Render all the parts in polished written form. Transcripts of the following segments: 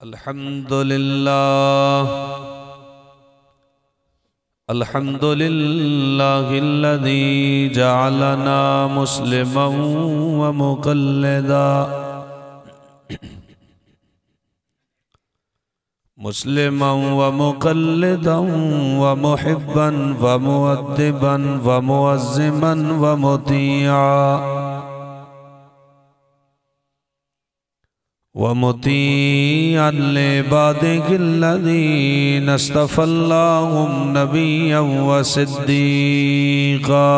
अल्हम्दुलिल्लाह अल्हम्दुलिल्लाहिल्लज़ी जअलना मुस्लिमन व मुक़ल्लिदा मुस्लिमन व मुक़ल्लिदन व मुहिब्बन व मुअद्दिबन व मुअज़्ज़िमन व मुतीआ व मुतीअन लिइबादिहिल्लज़ीना इस्तफ़ल्लाहुम नबिय्यन व सिद्दीक़ा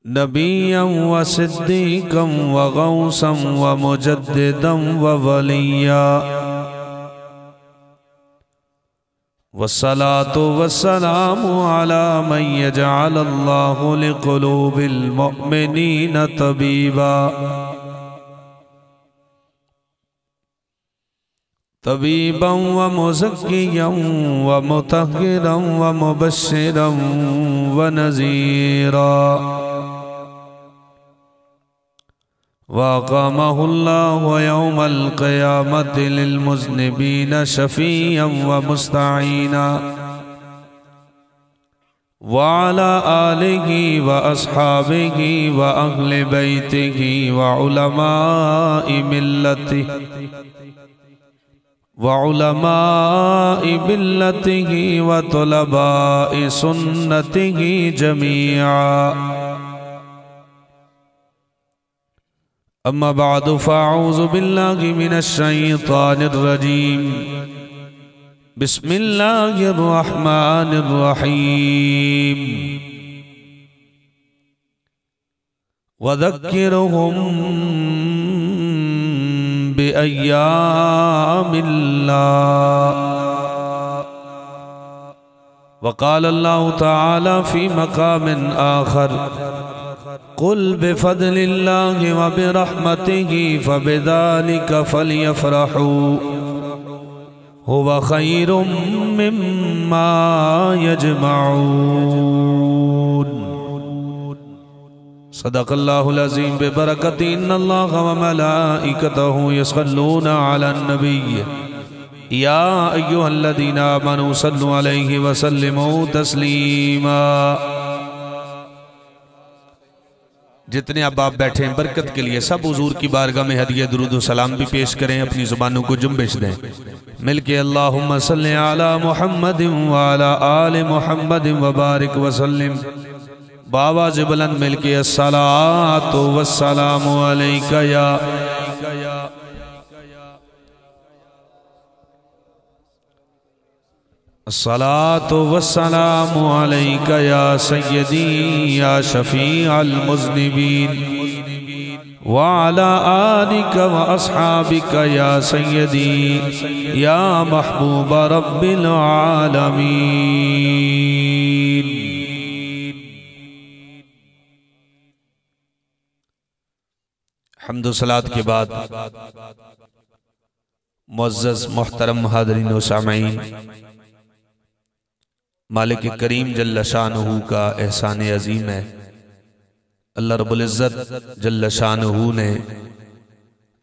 नबिय्यन व सिद्दीक़न व गौसन व मुजद्दिदन व वलिय्या वस्सलातु वस्सलामु अला मन यजअलल्लाहु लिक़ुलूबिल मुअ्मिनीना तबीबा तबीबन व मुज़क्कियन व मुतह्हिरन व मुबश्शिरन व नज़ीरा वक़ामहुल्लाहु यौमल क़ियामति लिलमुज़्निबीना शफ़ीअन व मुस्तईना व अला आलिहि व अस्हाबिहि व अहले बैतिहि व उलमाए मिल्लतिहि व तुलबाए सुन्नतिहि जमीआ। अम्मा बादु फ़अऊज़ु बिल्लाहि मिनश शैतानिर रजीम। बिस्मिल्लाहिर रहमानिर रहीम। वज़क्किरहुम बिअय्यामिल्लाह। वक़ाल अल्लाहु तआला फ़ी मक़ामिन आख़र कुल बिफ़ज़लिल्लाहि व बिरहमतिहि फ़बिज़ालिका फ़लयफ़रहू हुवा ख़ैरुम मिम्मा यजमऊन। सदक़ल्लाहुल अज़ीम। बिबरकति इन्नल्लाह व मलाइकतहु यस्सल्लूना अलन नबिय्य या अय्युहल्लज़ीना आमनू सल्लु अलैहि व सल्लिमू तस्लीमा। जितने अब आप बैठे हैं बरकत के लिए सब हुजूर की बारगाह में हदिया दुरूद व सलाम भी पेश करें, अपनी जुबानों को जुम्बिश दें मिलके। अल्लाहुम्मा सल्लि अला मुहम्मदिन व अला आलि मुहम्मदिन व बारिक व सल्लिम। बावाज़ बुलंद मिलके अस्सलातु वस्सलामु अलैका या अस्सलातु वस्सलामु अलैका या सय्यदी या शफ़ीअल मुज़्निबीन व अला आलिका व अस्हाबिका या सय्यदी या महबूब रब्बिल आलमीन। हम्द व सलात के बाद मुअज़्ज़ज़ मोहतरम हाज़रीन व सामईन, मालिक करीम जल्ल शानुहु का एहसान अजीम है। अल्लाह रब्बुल इज़्ज़त जल्ल शानुहु ने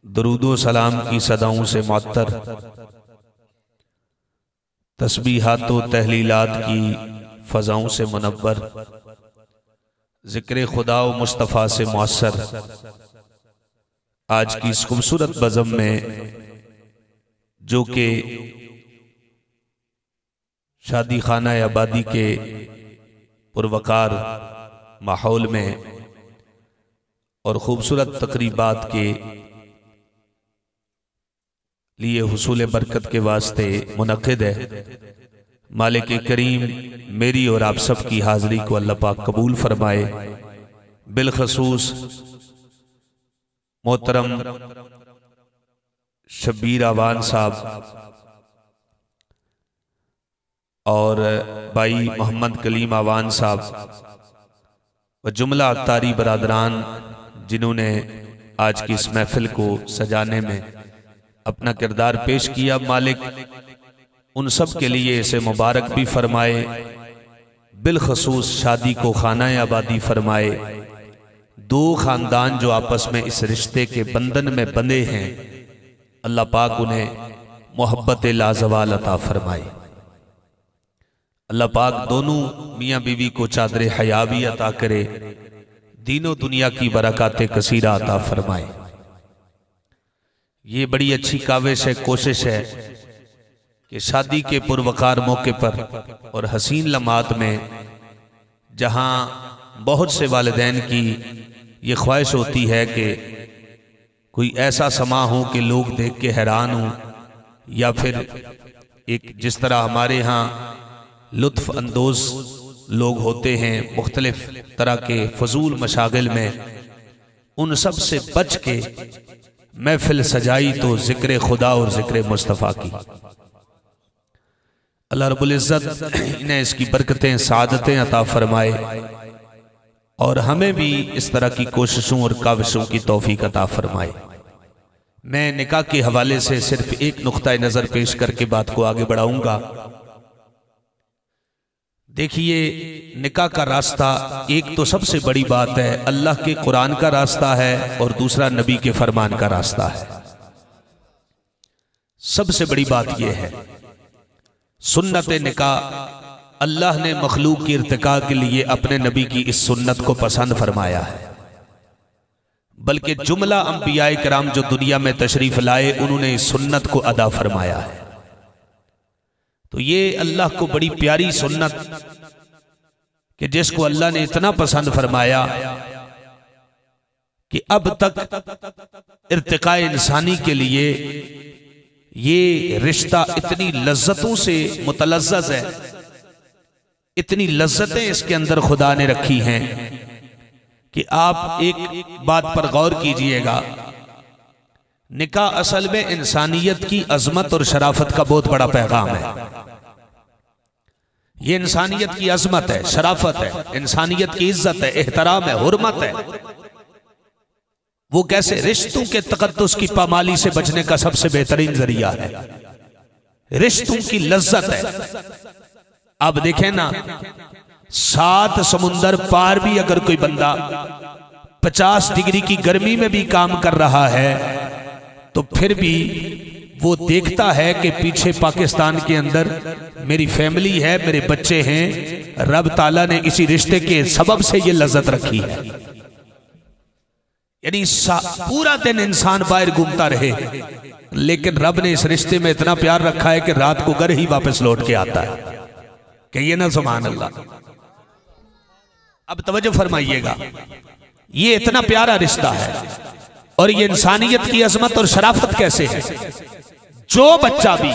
दरूद व सलाम की सदाओं से मुअत्तर, तस्बीहात व तहलीलात की फ़ज़ाओं से मुनव्वर, ज़िक्र खुदा व मुस्तफ़ा से मुअस्सर आज की इस खूबसूरत बज़म में, जो कि शादी खाना आबादी के पुरवकार माहौल में और खूबसूरत तकरीबात के लिए हुसूल बरकत के वास्ते मुनक़िद है। मालिक करीम मेरी और आप सब की हाज़िरी को अल्लाह पाक कबूल फरमाए। बिलखसूस मोहतरम शब्बीर आवान साहब और भाई मोहम्मद कलीम आवान साहब व जुमला अत्तारी बरादरान जिन्होंने आज की इस महफिल को सजाने में अपना किरदार पेश किया, मालिक उन सब के लिए इसे मुबारक भी फरमाए, बिलखसूस शादी को खाना आबादी फरमाए। दो खानदान जो आपस में इस रिश्ते के बंधन में बंधे हैं, अल्लाह पाक उन्हें मोहब्बत लाजवाल अता फरमाए। अल्लाह पाक दोनों मियाँ बीवी को चादर हया भी अता करे, दीनों दुनिया की बरकत कसीरा अता फरमाए। ये बड़ी अच्छी काविश है, कोशिश है कि शादी के पुरवकार मौके पर और हसीन लम्हात में, जहाँ बहुत से वालिदैन की ये ख्वाहिश होती है कि कोई ऐसा समा हो कि लोग देख के हैरान हों, या फिर एक जिस तरह हमारे यहाँ लुत्फ अंदोज लोग होते हैं मुख्तलिफ तरह के फजूल मशागिल में, उन सब से बच के महफिल सजाई तो जिक्र खुदा और जिक्र मुस्तफ़ा की। अल्लाह रब्बुल इज़्ज़त इन्हें इसकी बरकतें सादतें अता फरमाए और हमें भी इस तरह की कोशिशों और काविशों की तौफीक अता फरमाए। मैं निकाह के हवाले से सिर्फ एक नुक्ता नज़र पेश करके बात को आगे बढ़ाऊंगा। देखिए, निकाह का रास्ता एक तो सबसे बड़ी बात है अल्लाह के कुरान का रास्ता है और दूसरा नबी के फरमान का रास्ता है। सबसे बड़ी बात यह है, सुन्नत निकाह अल्लाह ने मखलूक की इर्तिका के लिए अपने नबी की इस सुन्नत को पसंद फरमाया है। बल्कि जुमला अंबियाए किराम जो दुनिया में तशरीफ लाए, उन्होंने इस सुन्नत को अदा फरमाया है। तो ये अल्लाह को बड़ी प्यारी सुन्नत कि जिसको अल्लाह ने इतना पसंद फरमाया कि अब तक इर्तिका इंसानी के लिए ये रिश्ता इतनी लज्जतों से मुतलज़्ज़ज़ है, इतनी लज्जतें इसके अंदर खुदा ने रखी हैं कि आप एक बात पर गौर कीजिएगा। निकाह असल में इंसानियत की अजमत और शराफत का बहुत बड़ा पैगाम है। ये इंसानियत की अजमत है, शराफत है, इंसानियत की इज्जत है, एहतराम है, हुर्मत है। वो कैसे? रिश्तों के तकद्दुस की पामाली से बचने का सबसे बेहतरीन जरिया है, रिश्तों की लज्जत है। अब देखें ना, 7 समुंदर पार भी अगर कोई बंदा 50 डिग्री की गर्मी में भी काम कर रहा है तो फिर भी वो देखता है कि पीछे पाकिस्तान के अंदर मेरी फैमिली है, मेरे बच्चे हैं। रब ताला ने इसी रिश्ते के सबब से ये लज्जत रखी है। यानी पूरा दिन इंसान बाहर घूमता रहे, लेकिन रब ने इस रिश्ते में इतना प्यार रखा है कि रात को घर ही वापस लौट के आता है। कहिए ना सुभान अल्लाह। अब तवज्जो फरमाइएगा, ये इतना प्यारा रिश्ता है और ये इंसानियत की अजमत और शराफत कैसे है। जो बच्चा भी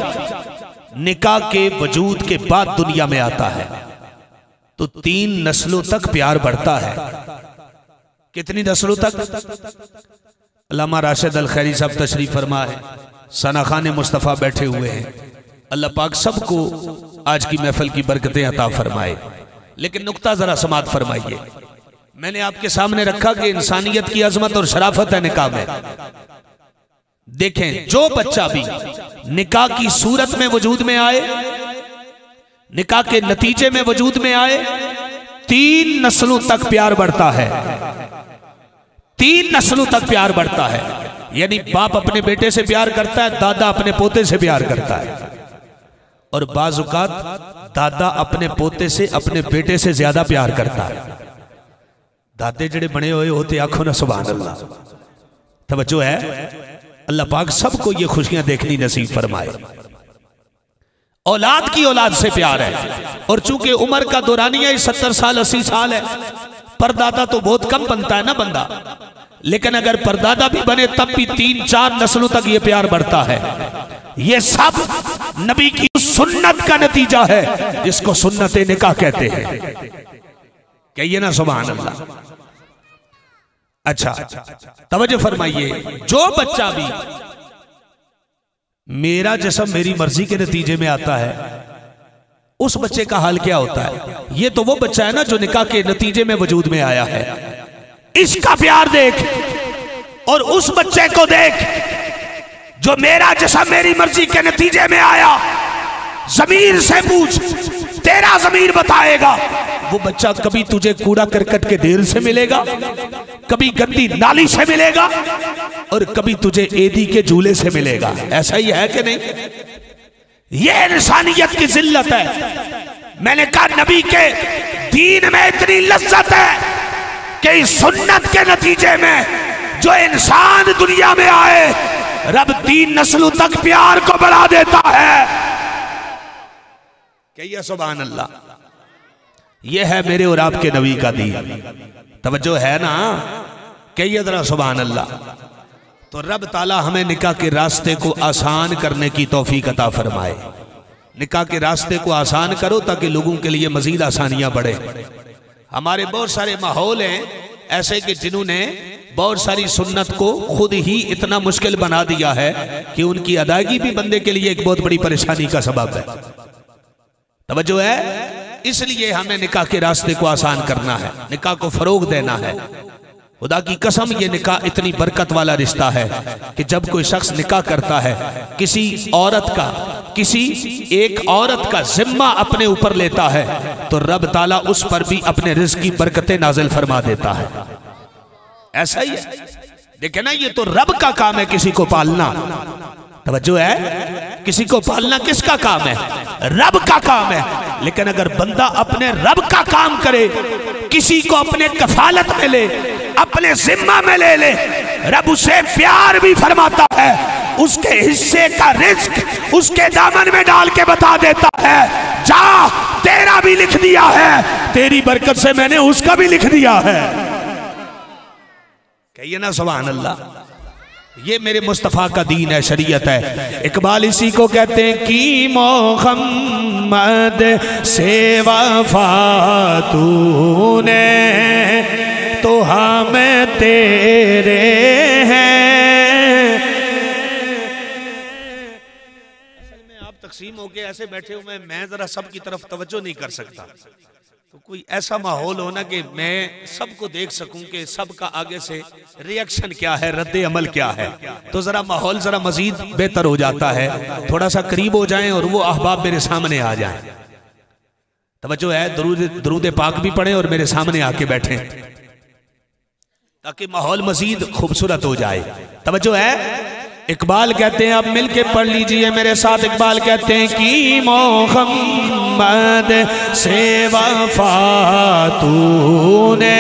निकाह के वजूद के बाद दुनिया में आता है तो 3 नस्लों तक प्यार बढ़ता है। कितनी नस्लों तक? अल्लामा राशिद अल खैरी साहब तशरीफ फरमा है, सना खान मुस्तफ़ा बैठे हुए हैं। अल्लाह पाक सबको आज की महफिल की बरकतें अता फरमाए। लेकिन नुक्ता जरा समात फरमाइए। मैंने आपके सामने रखा कि इंसानियत की अजमत और शराफत है निकाह में। देखें, जो बच्चा भी निकाह की सूरत में वजूद में आए, निकाह के नतीजे में वजूद में आए, 3 नस्लों तक प्यार बढ़ता है। 3 नस्लों तक प्यार बढ़ता है। यानी बाप अपने बेटे से प्यार करता है, दादा अपने पोते से प्यार करता है, और बाज़ औक़ात दादा अपने पोते से अपने बेटे से ज्यादा प्यार करता है। दादे जड़े बने हुए होते, आखो ना सुभान अल्लाह। तवज्जो है, अल्लाह पाक सबको ये खुशियां देखनी नसीब फरमाए। औलाद की औलाद से प्यार है, और चूंकि उम्र का दौरानिया 70 साल 80 साल है, परदादा तो बहुत कम बनता है ना बंदा, लेकिन अगर परदादा भी बने तब भी 3-4 नस्लों तक ये प्यार बढ़ता है। ये सब नबी की सुन्नत का नतीजा है, जिसको सुन्नत निकाह कहते हैं। कहिए ना सुभान अल्लाह। अच्छा, तवज्जो फरमाइए, जो बच्चा भी मेरा जिस्म मेरी मर्जी के नतीजे में आता है, उस बच्चे का हाल क्या होता है? ये तो वो बच्चा है ना जो निकाह के नतीजे में वजूद में आया है। इसका प्यार देख और उस बच्चे को देख जो मेरा जिस्म मेरी मर्जी के नतीजे में आया। जमीर से पूछ, तेरा ज़मीर बताएगा। वो बच्चा कभी तुझे कूड़ा करकट के ढेर से मिलेगा, कभी गंदी नाली से मिलेगा, और कभी तुझे एदी के झूले से मिलेगा। ऐसा ही है कि नहीं? ये इंसानियत की जिल्लत है। मैंने कहा नबी के दीन में इतनी लज्जत है कि इस सुन्नत के नतीजे में जो इंसान दुनिया में आए, रब 3 नस्लों तक प्यार को बढ़ा देता है। कहिए सुभान अल्लाह। यह है मेरे और आपके नबी का दीन। तवज्जो है ना? कहिए जरा सुभान अल्लाह। तो रब ताला हमें निकाह के रास्ते को आसान करने की तौफीक अता फरमाए। निकाह के रास्ते को आसान करो ताकि लोगों के लिए मजीद आसानियां बढ़े। हमारे बहुत सारे माहौल हैं ऐसे कि जिन्होंने बहुत सारी सुन्नत को खुद ही इतना मुश्किल बना दिया है कि उनकी अदायगी भी बंदे के लिए एक बहुत बड़ी परेशानी का सबब है। तवज्जो है? इसलिए हमें निकाह के रास्ते को आसान करना है, निकाह को फरोग देना है। खुदा की कसम ये निकाह इतनी बरकत वाला रिश्ता है कि जब कोई शख्स निकाह करता है, किसी एक औरत का जिम्मा अपने ऊपर लेता है, तो रब ताला उस पर भी अपने रिज़्क़ की बरकतें नाज़िल फरमा देता है। ऐसा ही है। देखे ना, ये तो रब का काम है किसी को पालना। तवज्जो है? किसी को पालना किसका काम है? रब का काम है। लेकिन अगर बंदा अपने रब का काम करे, किसी को अपने कफालत में ले, अपने जिम्मा में ले, रब उसे प्यार भी फरमाता है, उसके हिस्से का रिज्क उसके दामन में डाल के बता देता है, जा तेरा भी लिख दिया है, तेरी बरकत से मैंने उसका भी लिख दिया है। कहिए ना सुभान अल्लाह। ये मेरे मुस्तफ़ा का दीन है, शरीयत है। इकबाल इसी को कहते हैं कि मोहम्मद से वफा तूने तो हम तेरे हैं। असल में आप तकसीम होके ऐसे बैठे हुए, मैं जरा सब की तरफ तवज्जो नहीं कर सकता। तो कोई ऐसा माहौल होना कि मैं सबको देख सकूं कि सबका आगे से रिएक्शन क्या है, रद्द अमल क्या है, तो जरा माहौल जरा मजीद बेहतर हो जाता है। थोड़ा सा करीब हो जाएं और वो अहबाब मेरे सामने आ जाएं। तवज्जो है? दरूद पाक भी पढ़े और मेरे सामने आके बैठे ताकि माहौल मजीद खूबसूरत हो जाए। तवज्जो है? इकबाल कहते हैं, आप मिलके पढ़ लीजिए मेरे साथ। इकबाल कहते हैं कि मोहम्मद से वफा तूने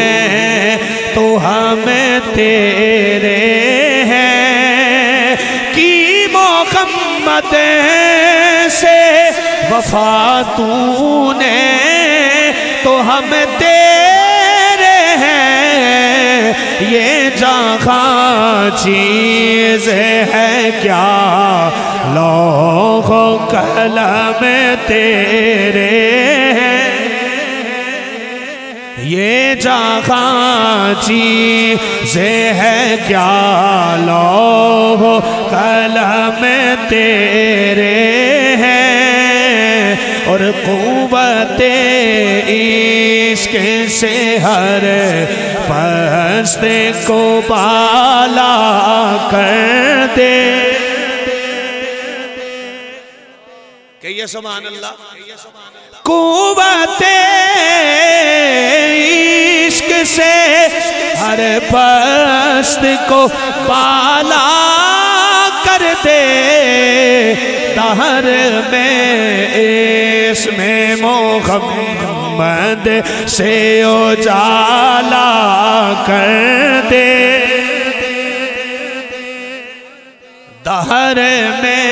तो हम तेरे हैं, कि मोहम्मद से वफा तूने तो हम तेरे हैं, ये जहाँ चीज़ है क्या लौह कलम तेरे हैं, ये जहाँ चीज़ है क्या लौह कलम तेरे हैं, और क़ुव्वते इश्क़ से हर पस्ते को बाला कर दे। कहिए सुभान अल्लाह। क़ुव्वते इश्क़ से हर पस्त को बाला कर दे, दहर में इसमें मोहम्मद से उजाला कर दे, दहर में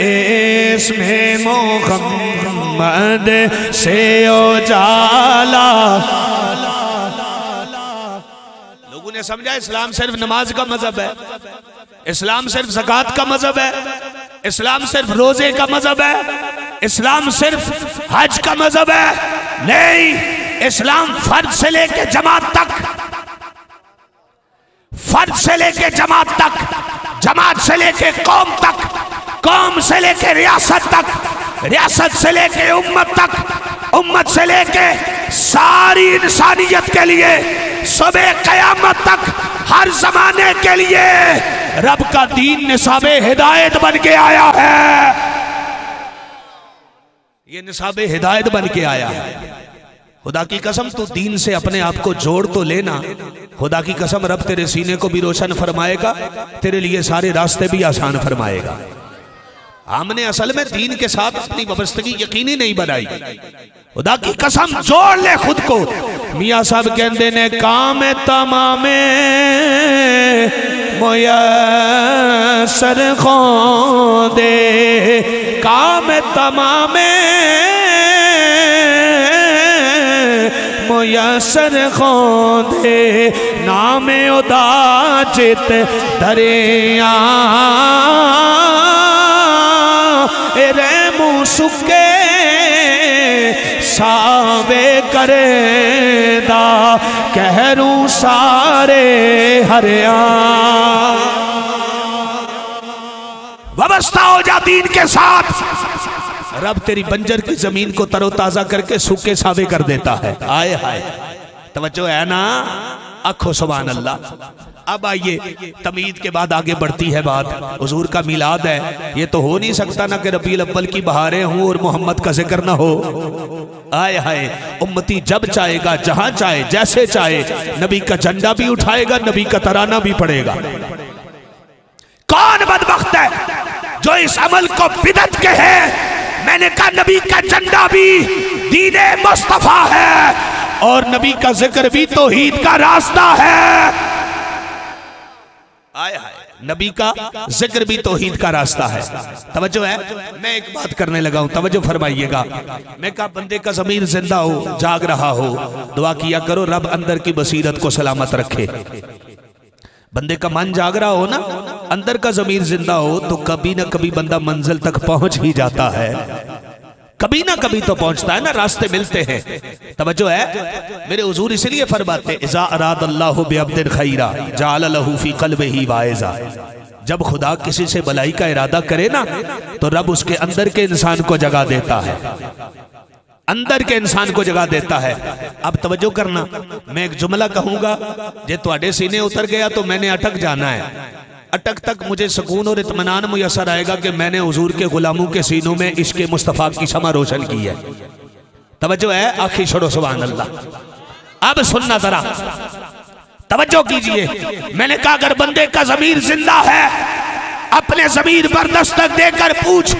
इसमें मोहम्मद से उजाला। लोगों ने समझा इस्लाम सिर्फ नमाज का मजहब है, इस्लाम सिर्फ ज़कात का मजहब है, इस्लाम सिर्फ रोजे का मजहब है, इस्लाम सिर्फ हज का मजहब है। नहीं, इस्लाम फर्द से लेके जमात तक, फर्द से लेके जमात तक, जमात से लेके कौम तक, कौम से लेके रियासत तक, रियासत से लेके उम्मत तक, उम्मत से लेके सारी इंसानियत के लिए सुबह क़यामत तक हर जमाने के लिए रब का दीन निसाबे हिदायत बन के आया है। ये निसाब हिदायत बन के आया है। खुदा की कसम तू दीन से अपने आप को जोड़ तो लेना, खुदा की कसम रब तेरे सीने को भी रोशन फरमाएगा, तेरे लिए सारे रास्ते भी आसान फरमाएगा। हमने असल में दीन के साथ अपनी वाबस्तगी यकीनी नहीं बनाई। खुदा की कसम जोड़ ले खुद को। मियाँ साहब कहते ने काम तमामे मुयस्सर खोंदे, काम तमामे मुयस्सर खोंदे, नामे उदाजित दरिया रेमू सुके सावे करेदा, कहरू सारे हरिया। वाबस्ता हो जा दीन के साथ, रब तेरी बंजर की जमीन को तरोताजा करके सूखे सावे कर देता है। आए हाय, तवज्जो है ना, आखो सुभान अल्लाह। अब आइए, तमीद के बाद आगे बढ़ती है बात। हुजूर का मिलाद है, ये तो हो नहीं सकता ना कि रबीउल अव्वल की बहारें हों और मोहम्मद का जिक्र ना हो। आए हाय, उम्मती जब चाहेगा, जहां चाहे, जैसे चाहे, नबी का झंडा भी उठाएगा, नबी का तराना भी पड़ेगा। कौन बदबख्त है जो इस अमल को बिदअत कहे? मैंने कहा नबी का झंडा भी दीने मुस्तफा है और नबी का जिक्र भी तौहीद का रास्ता है। आए हाय, नबी का जिक्र भी तौहीद का रास्ता है। तवज्जो है, मैं एक बात करने लगा हूं, तवज्जो फरमाइएगा। मैं कहा बंदे का ज़मीर जिंदा हो, जाग रहा हो, दुआ किया करो रब अंदर की बसीरत को सलामत रखे। बंदे का मन जाग रहा हो ना, अंदर का ज़मीर जिंदा हो, तो कभी ना कभी बंदा मंजिल तक पहुंच ही जाता है। कभी ना कभी तो पहुंचता है ना, रास्ते मिलते हैं। तवज्जो है, मेरे हुजूर इसलिए फरमाते इज़ा अरादल्लाहु बिअब्दिन खैरा जअल लहू फी क़ल्बिही वाइज़ा। जब खुदा किसी से भलाई का इरादा करे ना, तो रब उसके अंदर के इंसान को जगा देता है, अंदर के इंसान को जगा देता है। अब तवज्जो करना, मैं एक जुमला कहूंगा, जे तुहाडे सीने उतर गया तो मैंने अटक जाना है। अटक तक मुझे सुकून और इत्मीनान मुयस्सर आएगा कि मैंने हुजूर के गुलामों के सीनों में इश्क़ मुस्तफ़ा की शमा रोशन की है। तवज्जो है, आखिर छोड़ो सुभान अल्लाह। अब सुनना जरा, तवज्जो कीजिए। मैंने कहा अगर बंदे का ज़मीर जिंदा है, अपने ज़मीर पर दस्तक देकर पूछ,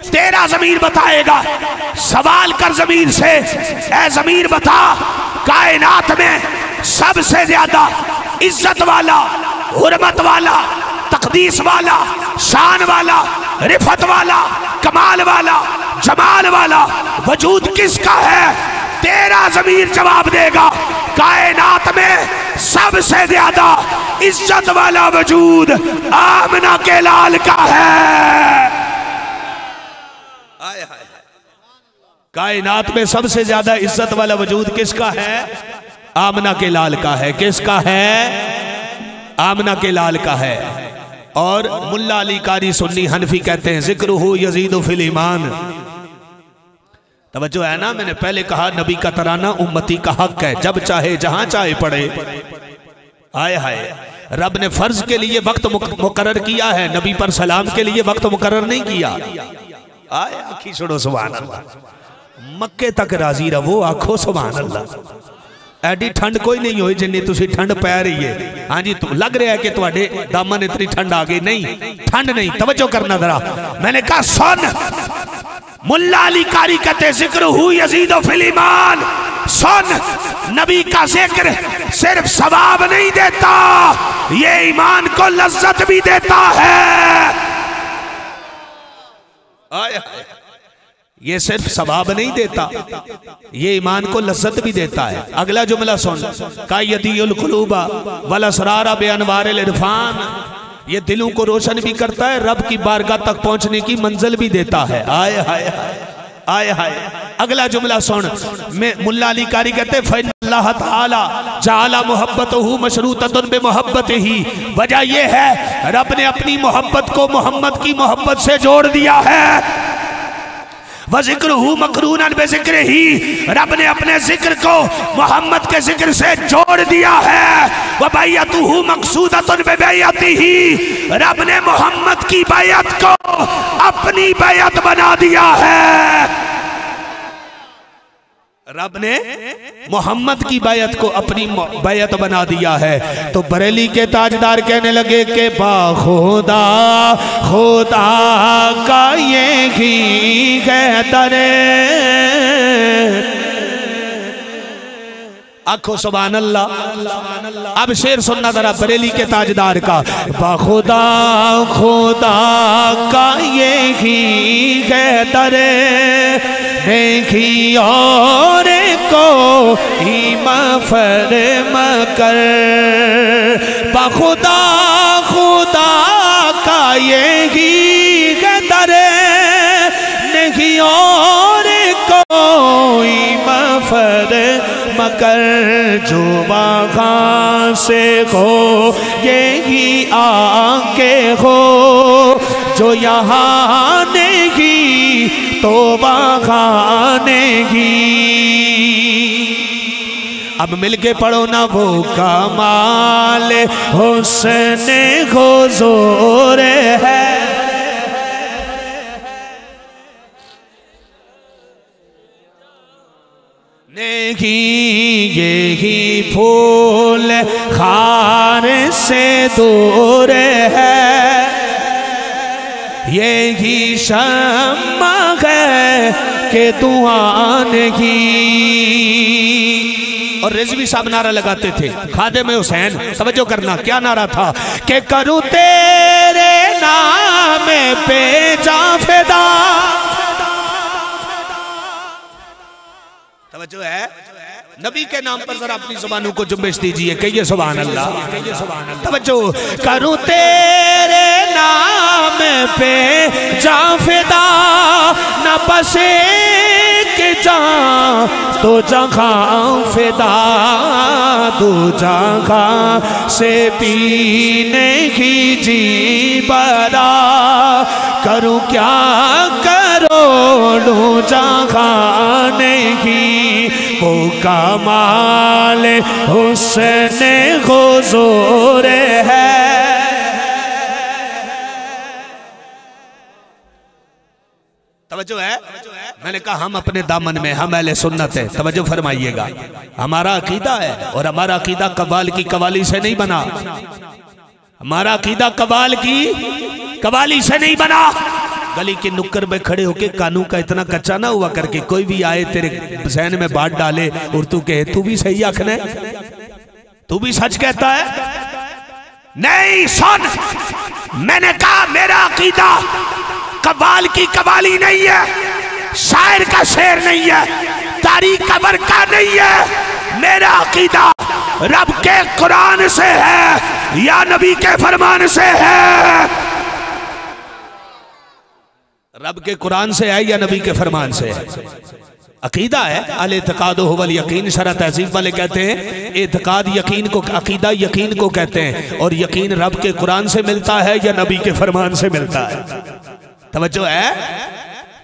तेरा ज़मीर बताएगा। सवाल कर ज़मीर से, ऐ ज़मीर बता, कायनात में सबसे ज्यादा इज्जत वाला, हुर्मत वाला, तकदीस वाला, शान वाला, रिफत वाला, कमाल वाला, जमाल वाला वजूद किसका है? तेरा ज़मीर जवाब देगा। कायनात में सबसे ज्यादा इज्जत वाला वजूद आमना के लाल का है। कायनात में सबसे ज्यादा इज्जत वाला वजूद किसका है? आमना के लाल का है। किसका है? आमना के लाल का है। और मुल्ला अली कारी सुन्नी हनफी कहते हैं जिक्रुहु यजीदु फिल ईमान। तवज्जो है ना, मैंने पहले कहा नबी का तराना उम्मती का हक है, जब चाहे जहां चाहे पढ़े। आए हाय, रब ने फर्ज के लिए वक्त मुकर्रर किया है, नबी पर सलाम के लिए वक्त मुकर्रर नहीं किया। आए आखी छोड़ो सुभान अल्लाह। मक्के तक राजी रहो, आखो सुभान अल्लाह। एडी ठंड कोई नहीं हुई जिन्नी तुसी ठंड पै रही है। हाँ जी, लग रहा है कि तुम्हारे दामन इतनी ठंड आ गई। नहीं, ठंड नहीं। तवज्जो करना जरा, मैंने कहा सुन, मुल्ला अली कारी कहते जिक्रुहु यजीदु फिल ईमान। सुन, नबी का जिक्र सिर्फ सवाब नहीं देता, ये ईमान को लज्जत भी देता है। ये सिर्फ सवाब नहीं देता, ये ईमान को लज्जत भी देता है। अगला जुमला सुन, कायदियुल कुलूबा वल असरार बिअनवारिल इरफान। ये दिलों को रोशन भी करता है, रब की बारगाह तक पहुंचने की मंजिल भी देता है। आए हाय आए हाय। अगला जुमला सुन, मैं मुल्ला अली कारी कहते फइन्नल्लाह तआला जअला मुहब्बतहु मशरूततन बिमुहब्बतिही। वजह ये है रब ने अपनी मोहब्बत को मोहम्मद की मोहब्बत से जोड़ दिया है। वज़िक्रुहु मक़रूनन बिज़िक्रिही, रब ने अपने जिक्र को मोहम्मद के जिक्र से जोड़ दिया है। वबैयतुहु मक़सूदतुन बिबैयतिही, रब ने मोहम्मद की बैयत को अपनी बैयत बना दिया है। रब ने मोहम्मद की बैयत को अपनी बैयत बना दिया है। तो बरेली के ताजदार कहने लगे कि बाखुदा खुदा का ये ही कहतरे। आखो सुभान अल्लाह। अब शेर सुनना जरा बरेली के ताजदार का। बाखुदा खुदा का ये ही कहतरे, देखी और को फरम कर। बाखुदा खुदा का ये ही कहतरे, देखी और कोई मफर मकर। जो बागां से हो यही आके हो, जो यहाँ नहीं तो बागां नहीं। अब मिलके पढ़ो ना। वो कमाल हुस्न हुजूर है, यही फूल खार से दूर है, यही शम्मा है कि दुआ नहीं। और रिजवी साहब नारा लगाते थे, खादिम हुसैन, समझो करना क्या नारा था कि करूँ तेरे नाम पे जा फिदा। तवज्जो है, नबी के नाम पर जरा अपनी जुबानों को जुम्बिश दीजिए, कहिए सुभान अल्लाह। तवज्जो, करूँ तेरे नाम पे जा फिदा, न बसे के जा तो जगह फिदा। दो जगह से पीने की जी बरा, करूँ क्या करो जगह नहीं। वो कमाल हुस्न हुजूर है। तवज्जो है, मैंने कहा हम अपने दामन में, हम अहले सुन्नत है। तवज्जो फरमाइएगा, हमारा अकीदा है और हमारा अकीदा कव्वाल की कवाली से नहीं बना। हमारा अकीदा कव्वाल की कवाली से नहीं बना। गली के नुक्कर में खड़े होके कानून का इतना कच्चा ना हुआ करके कोई भी आए तेरे जहन में बात डाले और तू कहे तू भी सही आखना है, तू भी सच कहता है। नहीं सुन, मैंने कहा मेरा अकीदा कव्वाल की कवाली नहीं है, शायर का शेर नहीं है, तारीख कबर का नहीं है। मेरा अकीदा रब के कुरान से है या नबी के फरमान से है। रब के कुरान से है या नबी के फरमान से है। अकीदा है, अल इत्काद वल यकीन। शरह तहजीब वाले कहते हैं इत्काद यकीन को, अकीदा यकीन को कहते हैं, और यकीन रब के कुरान से मिलता है या नबी के फरमान से मिलता है। तवज्जो है,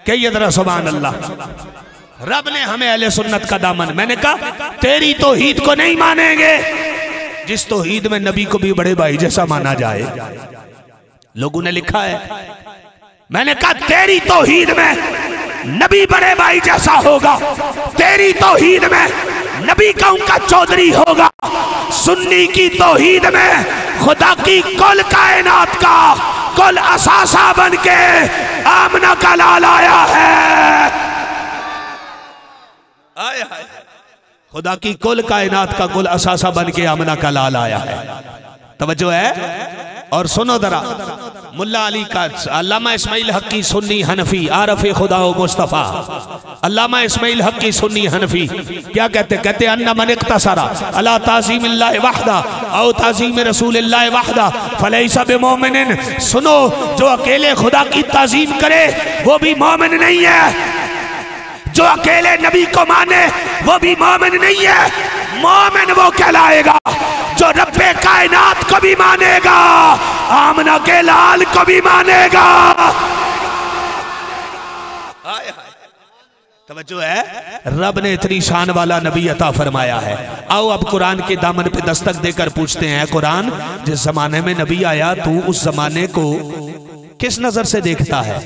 कहिए जरा सुभान अल्लाह। रब ने हमें अहले सुन्नत का दामन, मैंने कहा तेरी तौहीद को नहीं मानेंगे जिस तौहीद में नबी को भी बड़े भाई जैसा माना जाए। लोगों ने लिखा है, मैंने कहा तेरी तौहीद में नबी बड़े भाई जैसा होगा, तेरी तौहीद में नबी का उनका चौधरी होगा। सुन्नी की तौहीद में खुदा की कुल कायनात का कुल असासा बन के आमना का लाल आया है। खुदा की कुल कायनात का कुल असासा बन के आमना का लाल आया है। तवज्जो है। और सुनो जरा, मुल्ला अली का अल्लामा इस्माइल हक की सुन्नी हनफी आरफ़े खुदा व मुस्तफ़ा, अल्लामा इस्माइल हक की सुन्नी हनफी क्या कहते? कहते अन्ना मन इक़्तसरा अला ताज़ीमिल्लाहि वहदा औ ताज़ीम रसूलिल्लाहि वहदा फलैसा बिमुमिनिन। सुनो, जो अकेले खुदा की ताज़ीम करे वो भी मोमिन नहीं है, जो अकेले नबी को माने वो भी मोमिन नहीं है। मोमिन वो कहलाएगा जो रब्बे कायनात को भी मानेगा, आमना के लाल को भी मानेगा। तवज्जो है, रब ने इतनी शान वाला नबी अता फरमाया है। आओ अब कुरान के दामन पे दस्तक देकर पूछते हैं, कुरान जिस जमाने में नबी आया तू उस जमाने को किस नजर से देखता है?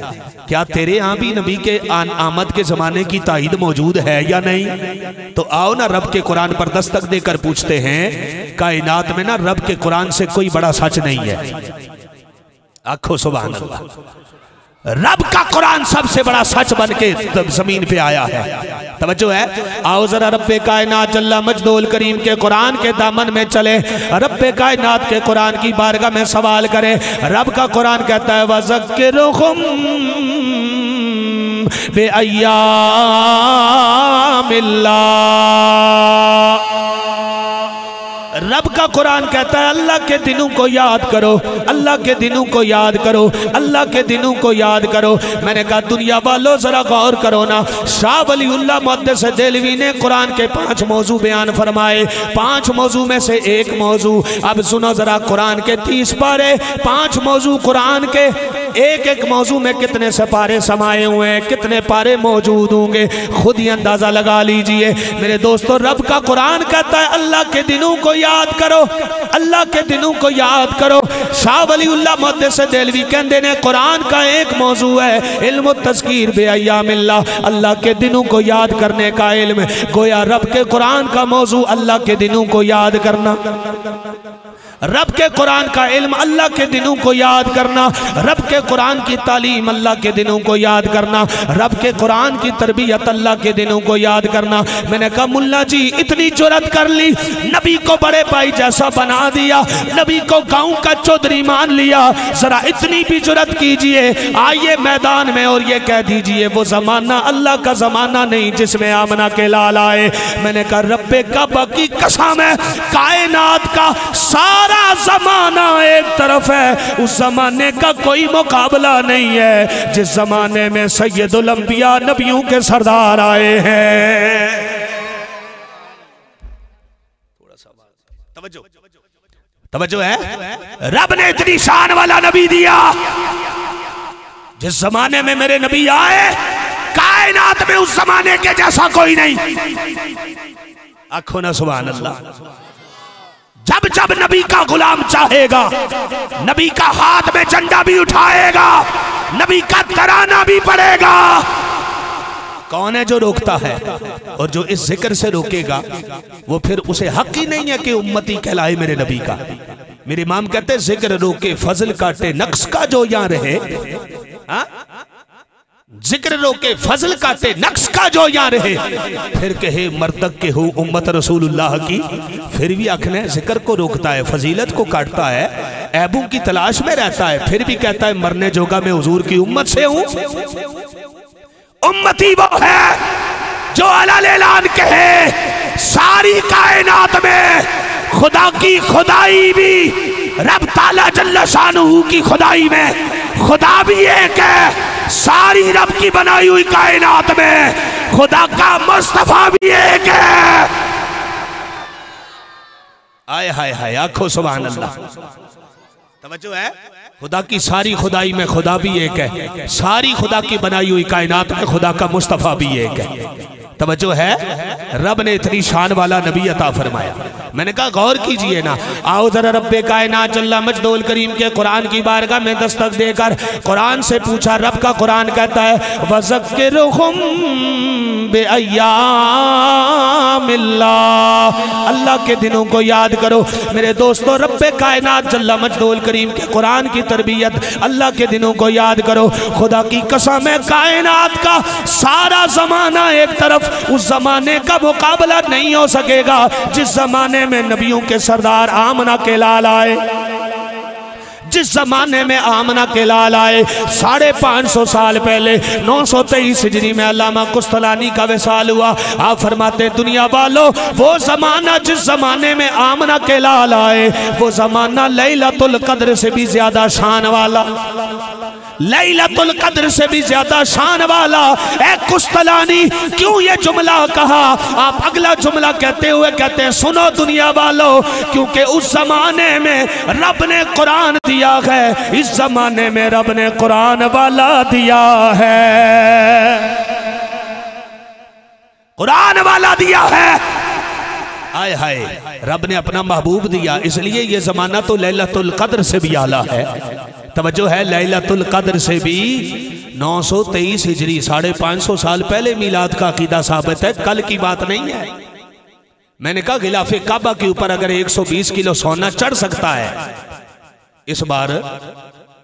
क्या तेरे यहाँ भी नबी के आमद के जमाने की ताईद मौजूद है या नहीं? तो आओ ना रब के कुरान पर दस्तक देकर पूछते हैं, कायनात में ना रब के कुरान से कोई बड़ा सच नहीं है। आखो सुभान अल्लाह। रब का कुरान सबसे बड़ा सच बन के जमीन पे आया है। तवज्जो है। आओ जरा रब्बे कायनात जल्ला मजदूल करीम के कुरान के दामन में चले, रब्बे कायनात के कुरान की बारगाह में सवाल करें। रब का कुरान कहता है वज़क्किरुहुम बिअय्यामिल्लाह। रब का कुरान कहता है अल्लाह के दिनों को याद करो, अल्लाह के दिनों को याद करो, अल्लाह के दिनों को याद करो। मैंने कहा दुनिया वालों जरा गौर करो ना। शाह वलीउल्लाह मुहद्दिस देहलवी ने कुरान के 5 मौजू बयान फरमाए। 5 मौजू में से एक मौजू, अब सुनो जरा, कुरान के 30 पारे, 5 मौजू कुरान के, एक एक मौजू में कितने से पारे समाये हुए हैं, कितने पारे मौजूद होंगे, खुद ही अंदाजा लगा लीजिए मेरे दोस्तों। रब का कुरान कहता है अल्लाह के दिनों को याद करो, अल्लाह के दिनों को याद करो। शाह वलीउल्लाह मुहद्दिस देहलवी कहते हैं कुरान का एक मौजू है इल्म तज़कीर बिअय्यामिल्लाह, अल्लाह के दिनों को याद करने का इल्म। गोया रब के कुरान का मौजू अल्लाह के दिनों को याद करना, रब के कुरान का इल्म अल्लाह के दिनों को याद करना, रब के कुरान की तालीम अल्लाह के दिनों को याद करना, रब के कुरान की तरबियत अल्लाह के दिनों को याद करना। मैंने कहा मुल्ला जी इतनी जुरत कर ली, नबी को बड़े भाई जैसा बना दिया, नबी को गांव का चौधरी मान लिया, जरा इतनी भी जुरत कीजिए, आइए मैदान में और ये कह दीजिए वो जमाना अल्लाह का जमाना नहीं जिसमें आमना के लाल आए। मैंने कहा रब्बे काबा की कसम है, कायनात का सारा जमाना एक तरफ है, उस जमाने का कोई मुकाबला नहीं है जिस जमाने में सैयदुल अंबिया नबियों के सरदार आए हैं। थोड़ा सा तवज्जो, तवज्जो है। रब ने इतनी शान वाला नबी दिया, जिस जमाने में मेरे नबी आए कायनात में उस जमाने के जैसा कोई नहीं। आखो ना सुभान अल्लाह। जब जब नबी का गुलाम चाहेगा, नबी का हाथ में झंडा भी उठाएगा, नबी का तराना भी पड़ेगा। कौन है जो रोकता है? और जो इस जिक्र से रोकेगा वो फिर उसे हक ही नहीं है कि उम्मती कहलाए मेरे नबी का। मेरे इमाम कहते हैं जिक्र रोके फजल काटे नक्श का जो यहाँ रहे, जिक्र रोके फजल काटे नक्श का जो यहाँ रहे, फिर कहे मर्तक के हो उम्मत रसूलुल्लाह की, फिर भी आखने जिक्र को रोकता है, फजीलत को काटता है, ऐबों की तलाश में रहता है, फिर भी कहता है मरने जोगा मैं हुजूर की उम्मत से हूं। उम्मती वो है जो अलल ऐलान कहे सारी कायनात में खुदा की खुदाई भी, रब ताला जल्ला शानहू की खुदाई में खुदा भी एक है, सारी रब की बनाई हुई कायनात में खुदा का मुस्तफा भी एक है। आए हाय हाय, आखो सुभान अल्लाह। तवज्जो है। खुदा की सारी खुदाई में खुदा भी एक है, सारी खुदा की बनाई हुई कायनात में खुदा का मुस्तफा भी एक है। तवज्जो है। रब ने इतनी शान वाला नबी अता फरमाया। मैंने कहा गौर कीजिए ना। आओ जरा रब्बे कायनात जल्ला मजदूल करीम के कुरान की बारगाह में दस्तक देकर कुरान से पूछा। रब का कुरान कहता है वज़क्किरुहुम बिअय्यामिल्लाह, अल्लाह के दिनों को याद करो। मेरे दोस्तों रब्बे कायनात जल्ला मजदूल करीम के कुरान की तरबियत, अल्लाह के दिनों को याद करो। खुदा की कसम है कायनात का सारा जमाना एक तरफ, उस जमाने का मुकाबला नहीं हो सकेगा जिस जमाने में नबियों के सरदार आमना के लाल आए, जिस जमाने में आमना के लाल आए। 550 साल पहले 923 हिजरी में अल्लामा कुस्तलानी का विसाल हुआ। आप फरमाते दुनिया वालों वो जमाना जिस जमाने में आमना के लाल आए वो जमाना लैलतुल कद्र से भी ज्यादा शान वाला, लैलतुल कद्र से भी ज्यादा शान वाला। ए कुस्तलानी क्यों ये जुमला कहा? आप अगला जुमला कहते हुए कहते हैं सुनो दुनिया वालों, क्योंकि उस जमाने में रब ने कुरान दिया है, इस जमाने में रब ने कुरान वाला दिया है, कुरान वाला दिया है। आय हाय, रब ने अपना महबूब दिया, इसलिए ये जमाना तो लैलतुल कद्र से भी आला है। तवज्जो है, लैलतुल कद्र से भी 923 हिजरी 550 साल पहले मीलाद का अकीदा साबित है, कल की बात नहीं है। मैंने कहा गिलाफे काबा के ऊपर अगर 120 किलो सोना चढ़ सकता है, इस बार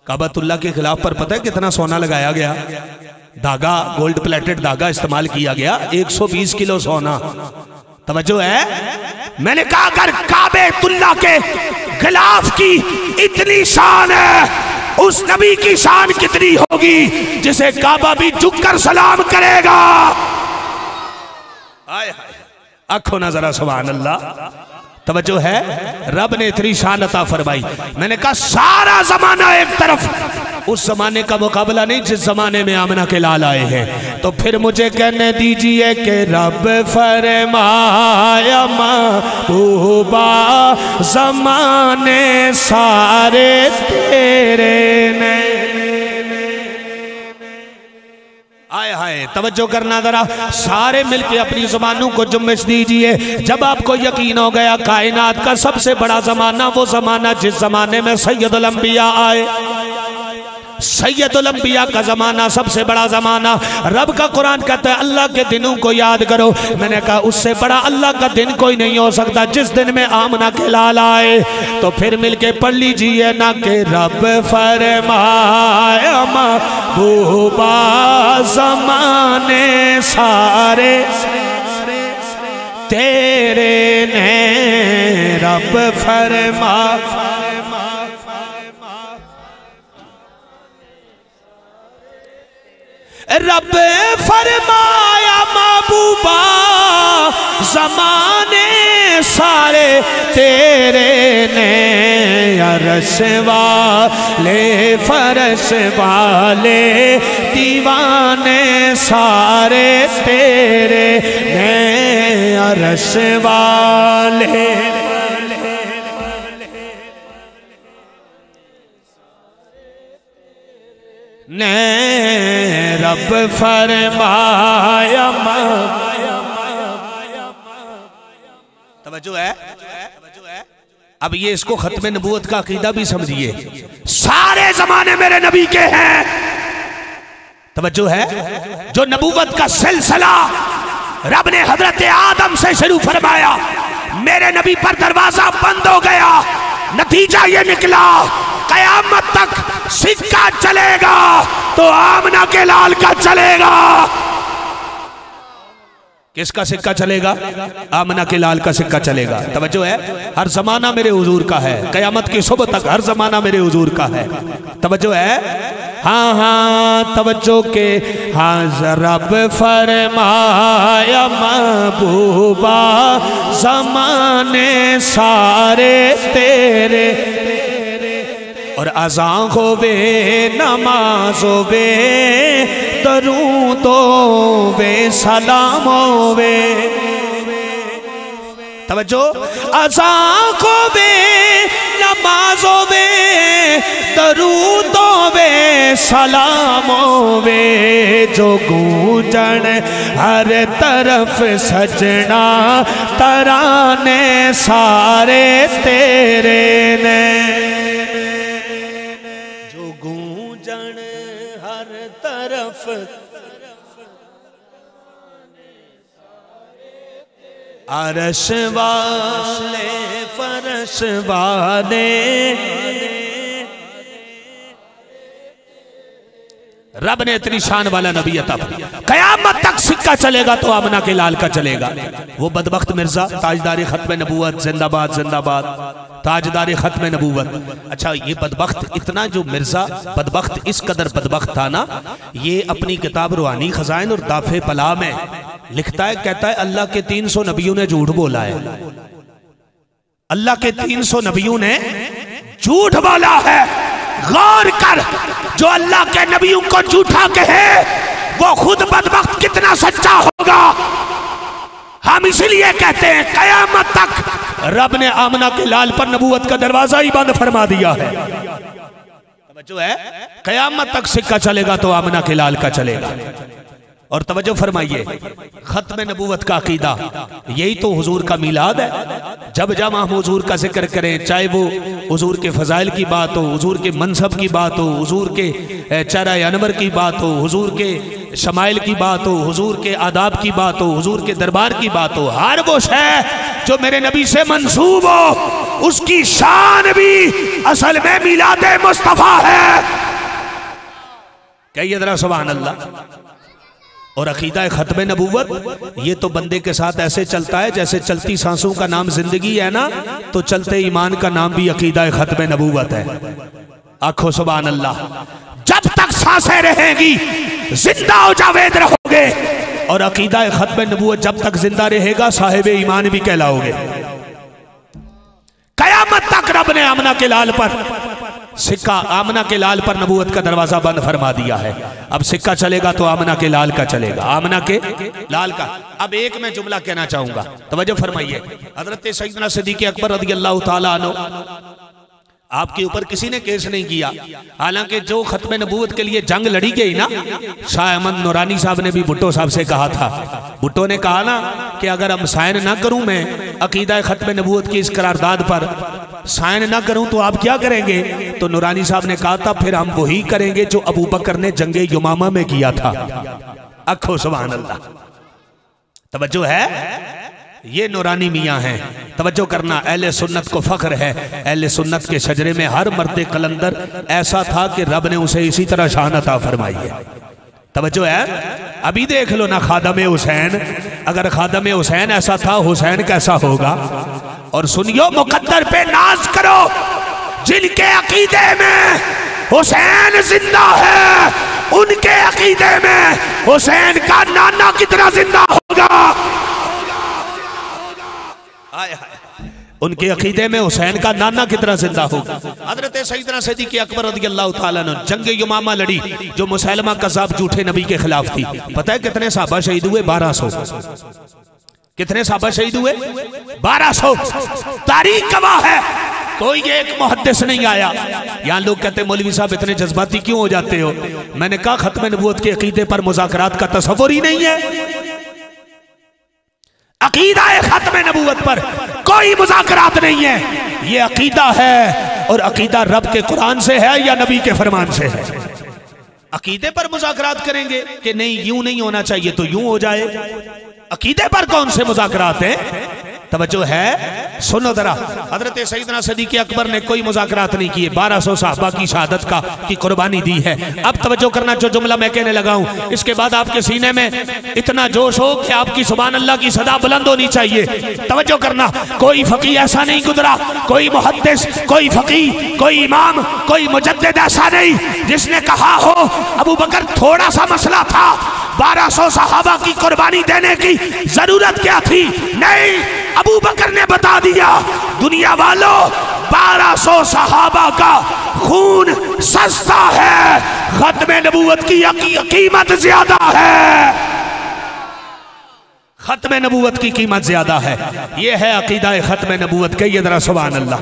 काबातुल्लाह के खिलाफ पर पता है कितना सोना लगाया गया? धागा, गोल्ड प्लेटेड धागा इस्तेमाल किया गया, 120 किलो सोना। तवज्जो है, मैंने कहा अगर काबेतुल्लाह के खिलाफ की इतनी शान है, उस नबी की शान कितनी होगी जिसे काबा भी झुककर सलाम करेगा। आए हाय, आखो ना जरा सुभान अल्लाह। तवज्जो है, रब ने इतनी शान अता फरमाई। मैंने कहा सारा जमाना एक तरफ, उस जमाने का मुकाबला नहीं जिस जमाने में आमना के लाल आए हैं। तो फिर मुझे कहने दीजिए कि रब फरमाया महबूबा जमाने सारे तेरे ने। आए हाय, तवज्जो करना जरा, सारे मिलके अपनी जुबानों को जुम्बिश दीजिए। जब आपको यकीन हो गया कायनात का सबसे बड़ा जमाना वो जमाना जिस जमाने में सैयदुल अंबिया आए, सैयदुल अंबिया का जमाना सबसे बड़ा जमाना। रब का कुरान कहता है अल्लाह के दिनों को याद करो। मैंने कहा उससे बड़ा अल्लाह का दिन कोई नहीं हो सकता जिस दिन में आमना के लाल आए। तो फिर मिलके पढ़ लीजिए ना कि रब फरमाया महबूबा ज़माने सारे तेरे ने, रब फरमा रब फरमाया महबूबा ज़माने सारे तेरे ने, अरश वाले फरश वाले दीवाने सारे तेरे ने, अरश वाले ने, रब फरमाया। तवज्जो है, अब ये इसको खत्म नबूवत का अकीदा भी समझिए, सारे जमाने मेरे नबी के हैं। तवज्जो है, जो नबूवत का सिलसिला रब ने हजरत आदम से शुरू फरमाया, मेरे नबी पर दरवाजा बंद हो गया। नतीजा ये निकला कयामत तक सिक्का चलेगा तो आमना के लाल का चलेगा। किसका सिक्का चलेगा? आमना के लाल का सिक्का चलेगा। तवज्जो है, हर जमाना मेरे हुजूर का है, कयामत की सुबह तक हर जमाना मेरे हुजूर का है। तवज्जो है, हाँ हाँ तवज्जो के, हाँ रब फरमाया महबूबा ज़माने सारे तेरे, और अज़ान होवे नमाज होवे दरूद होवे सलाम होवे। तवज्जो, अज़ान होवे नमाज होवे दरूद होवे सलाम होवे, जो गूंजन हर तरफ सजना तराने सारे तेरे ने, हर तरफ अरश वाले फरश वाले, रब ने इतनी शान वाला नबी अता फरमाया। कयामत तक सिक्का चलेगा तो आमना के लाल का चलेगा। वो बदबख्त मिर्जा ताजदार खत्म नबूवत, जिंदाबाद जिंदाबाद, ताजदार खत्म नबूवत। अच्छा, ये बदबख्त इतना जो मिर्जा बदबख्त इस कदर बदबख्त था ना, ये अपनी किताब रूहानी खजाइन और दाफे पला में लिखता है, कहता है अल्लाह के 300 नबियों ने झूठ बोला है, अल्लाह के 300 नबियों ने झूठ बोला है। गौर कर, जो अल्लाह के नबियों को झूठा कहे वो खुद बदबख्त कितना सच्चा होगा। हम इसलिए कहते हैं कयामत तक रब ने आमना के लाल पर नबूवत का दरवाजा ही बंद फरमा दिया है। जो है कयामत तक सिक्का चलेगा तो आमना के लाल का चलेगा। और तवज्जो फरमाइए, खत्म नबूवत का अकीदा यही तो हुजूर का मिलाद है। जब जब हम हुजूर का जिक्र करें, चाहे वो हुजूर के फजाइल की बात हो, हुजूर के मनसब की बात हो, हुजूर के चेहरा अनवर की बात हो, हुजूर के शमाइल की बात हो, हुजूर के आदाब की बात हो, हुजूर के दरबार की बात हो, हर वो शय जो मेरे नबी से मंसूब हो उसकी शान भी असल में मिलाद मुस्तफा है। कहिए जरा सुभान अल्लाह। और अकीदा खत्म नबूवत ये तो बंदे के साथ ऐसे चलता है जैसे चलती सांसों का नाम जिंदगी है ना, तो चलते ईमान का नाम भी अकीदा खत्म नबूवत है। आखो सुभान अल्लाह। जब तक सांसें रहेंगी जिंदा हो जावेद रहोगे, और अकीदा खत्म नबूवत जब तक जिंदा रहेगा साहिब ईमान भी कहलाओगे। कयामत तक रब ने आमना के लाल पर सिक्का, आमना के लाल पर नबूवत का दरवाजा बंद फरमा दिया है। अब सिक्का चलेगा तो आमना के लाल का चलेगा, आमना के लाल का। अब एक मैं जुमला कहना चाहूंगा, तवज्जो फरमाइए। हजरत सैयदना सिद्दीक़ अकबर रज़ियल्लाहु ताला अन्हु, आपके ऊपर किसी ने केस नहीं किया, हालांकि जो खत्म नबूवत के लिए जंग लड़ी गई ना, शाह अहमद नूरानी साहब ने भी भुट्टो साहब से कहा था। भुट्टो ने कहा ना कि अगर हम साइन ना करूं, मैं अकीदा खत्म नबूवत की इस करारदाद पर साइन ना करूं तो आप क्या करेंगे? तो नूरानी साहब ने कहा था फिर हम वही करेंगे जो अबू बकर ने जंगे यमामा में किया था। अखो सुभान अल्लाह। तवज्जो है, ये नूरानी मियाँ हैं। तवज्जो करना, अहले सुन्नत को फख्र है, अहले सुन्नत के शजरे में हर मर्द कलंदर ऐसा था कि रब ने उसे इसी तरह शान अता फरमाई है। तवज्जो है, अभी देख लो ना खादम हुसैन, अगर खादम हुसैन ऐसा था, हुसैन कैसा होगा? और सुनियो, मुकद्दर पे नाज करो, जिनके अकीदे में हुसैन जिंदा है उनके अकीदे में हुसैन का नाना कितना जिंदा होगा। उनके अकीदे में हुसैन का नाना कितना जिंदा होगा। हजरत सैयदना सिद्दीक़ अकबर रज़ियल्लाहु ताला अन्हु, जंग यमामा लड़ी जो मुसैलमा कज़्ज़ाब झूठे नबी के खिलाफ थी। पता है कितने सहाबा शहीद हुए? 1200। कितने सहाबा शहीद हुए? 1200। तारीख गवाह है, कोई एक मुहद्दिस नहीं आया। यहाँ लोग कहते हैं मौलवी साहब इतने जज्बाती क्यों हो जाते हो? मैंने कहा खत्म नबूवत के अकीदे पर मुज़ाकरात का तसव्वुर ही नहीं है। अकीदा खत्म नबूवत पर कोई मुज़ाकरात नहीं है। ये अकीदा है, और अकीदा रब के कुरान से है या नबी के फरमान से है। अकीदे पर मुज़ाकरात करेंगे कि नहीं यूं नहीं होना चाहिए तो यूं हो जाए। अकीदे पर कौन से मुज़ाकरात हैं? तवज्जो है, सुनो जरा। हजरत सैयदना सिद्दीक़ अकबर ने कोई मुज़ाकरात नहीं किए, 1200 साहबा की शहादत की कुर्बानी दी है। अब तवज्जो करना, जो जुमला मैं कहने लगा हूं इसके बाद आपके सीने में इतना जोश हो कि आपकी सुभान अल्लाह की सदा बुलंद होनी चाहिए। तवज्जो करना, कोई फकी ऐसा नहीं गुजरा, कोई मुहद्दिस, कोई फकी, कोई इमाम, कोई मुजद्दिद ऐसा नहीं जिसने कहा हो अबू बकर थोड़ा सा मसला था, 1200 सहाबा की कुर्बानी देने की जरूरत क्या थी? नहीं, अबू बकर ने बता दिया, दुनिया वालों 1200 सहाबा का खून सस्ता है, खत्म नबूवत की कीमत ज्यादा है। खत्म नबूवत की कीमत ज्यादा है। यह है अकीदा खत्म नबूवत। कहिए जरा सुभान अल्लाह।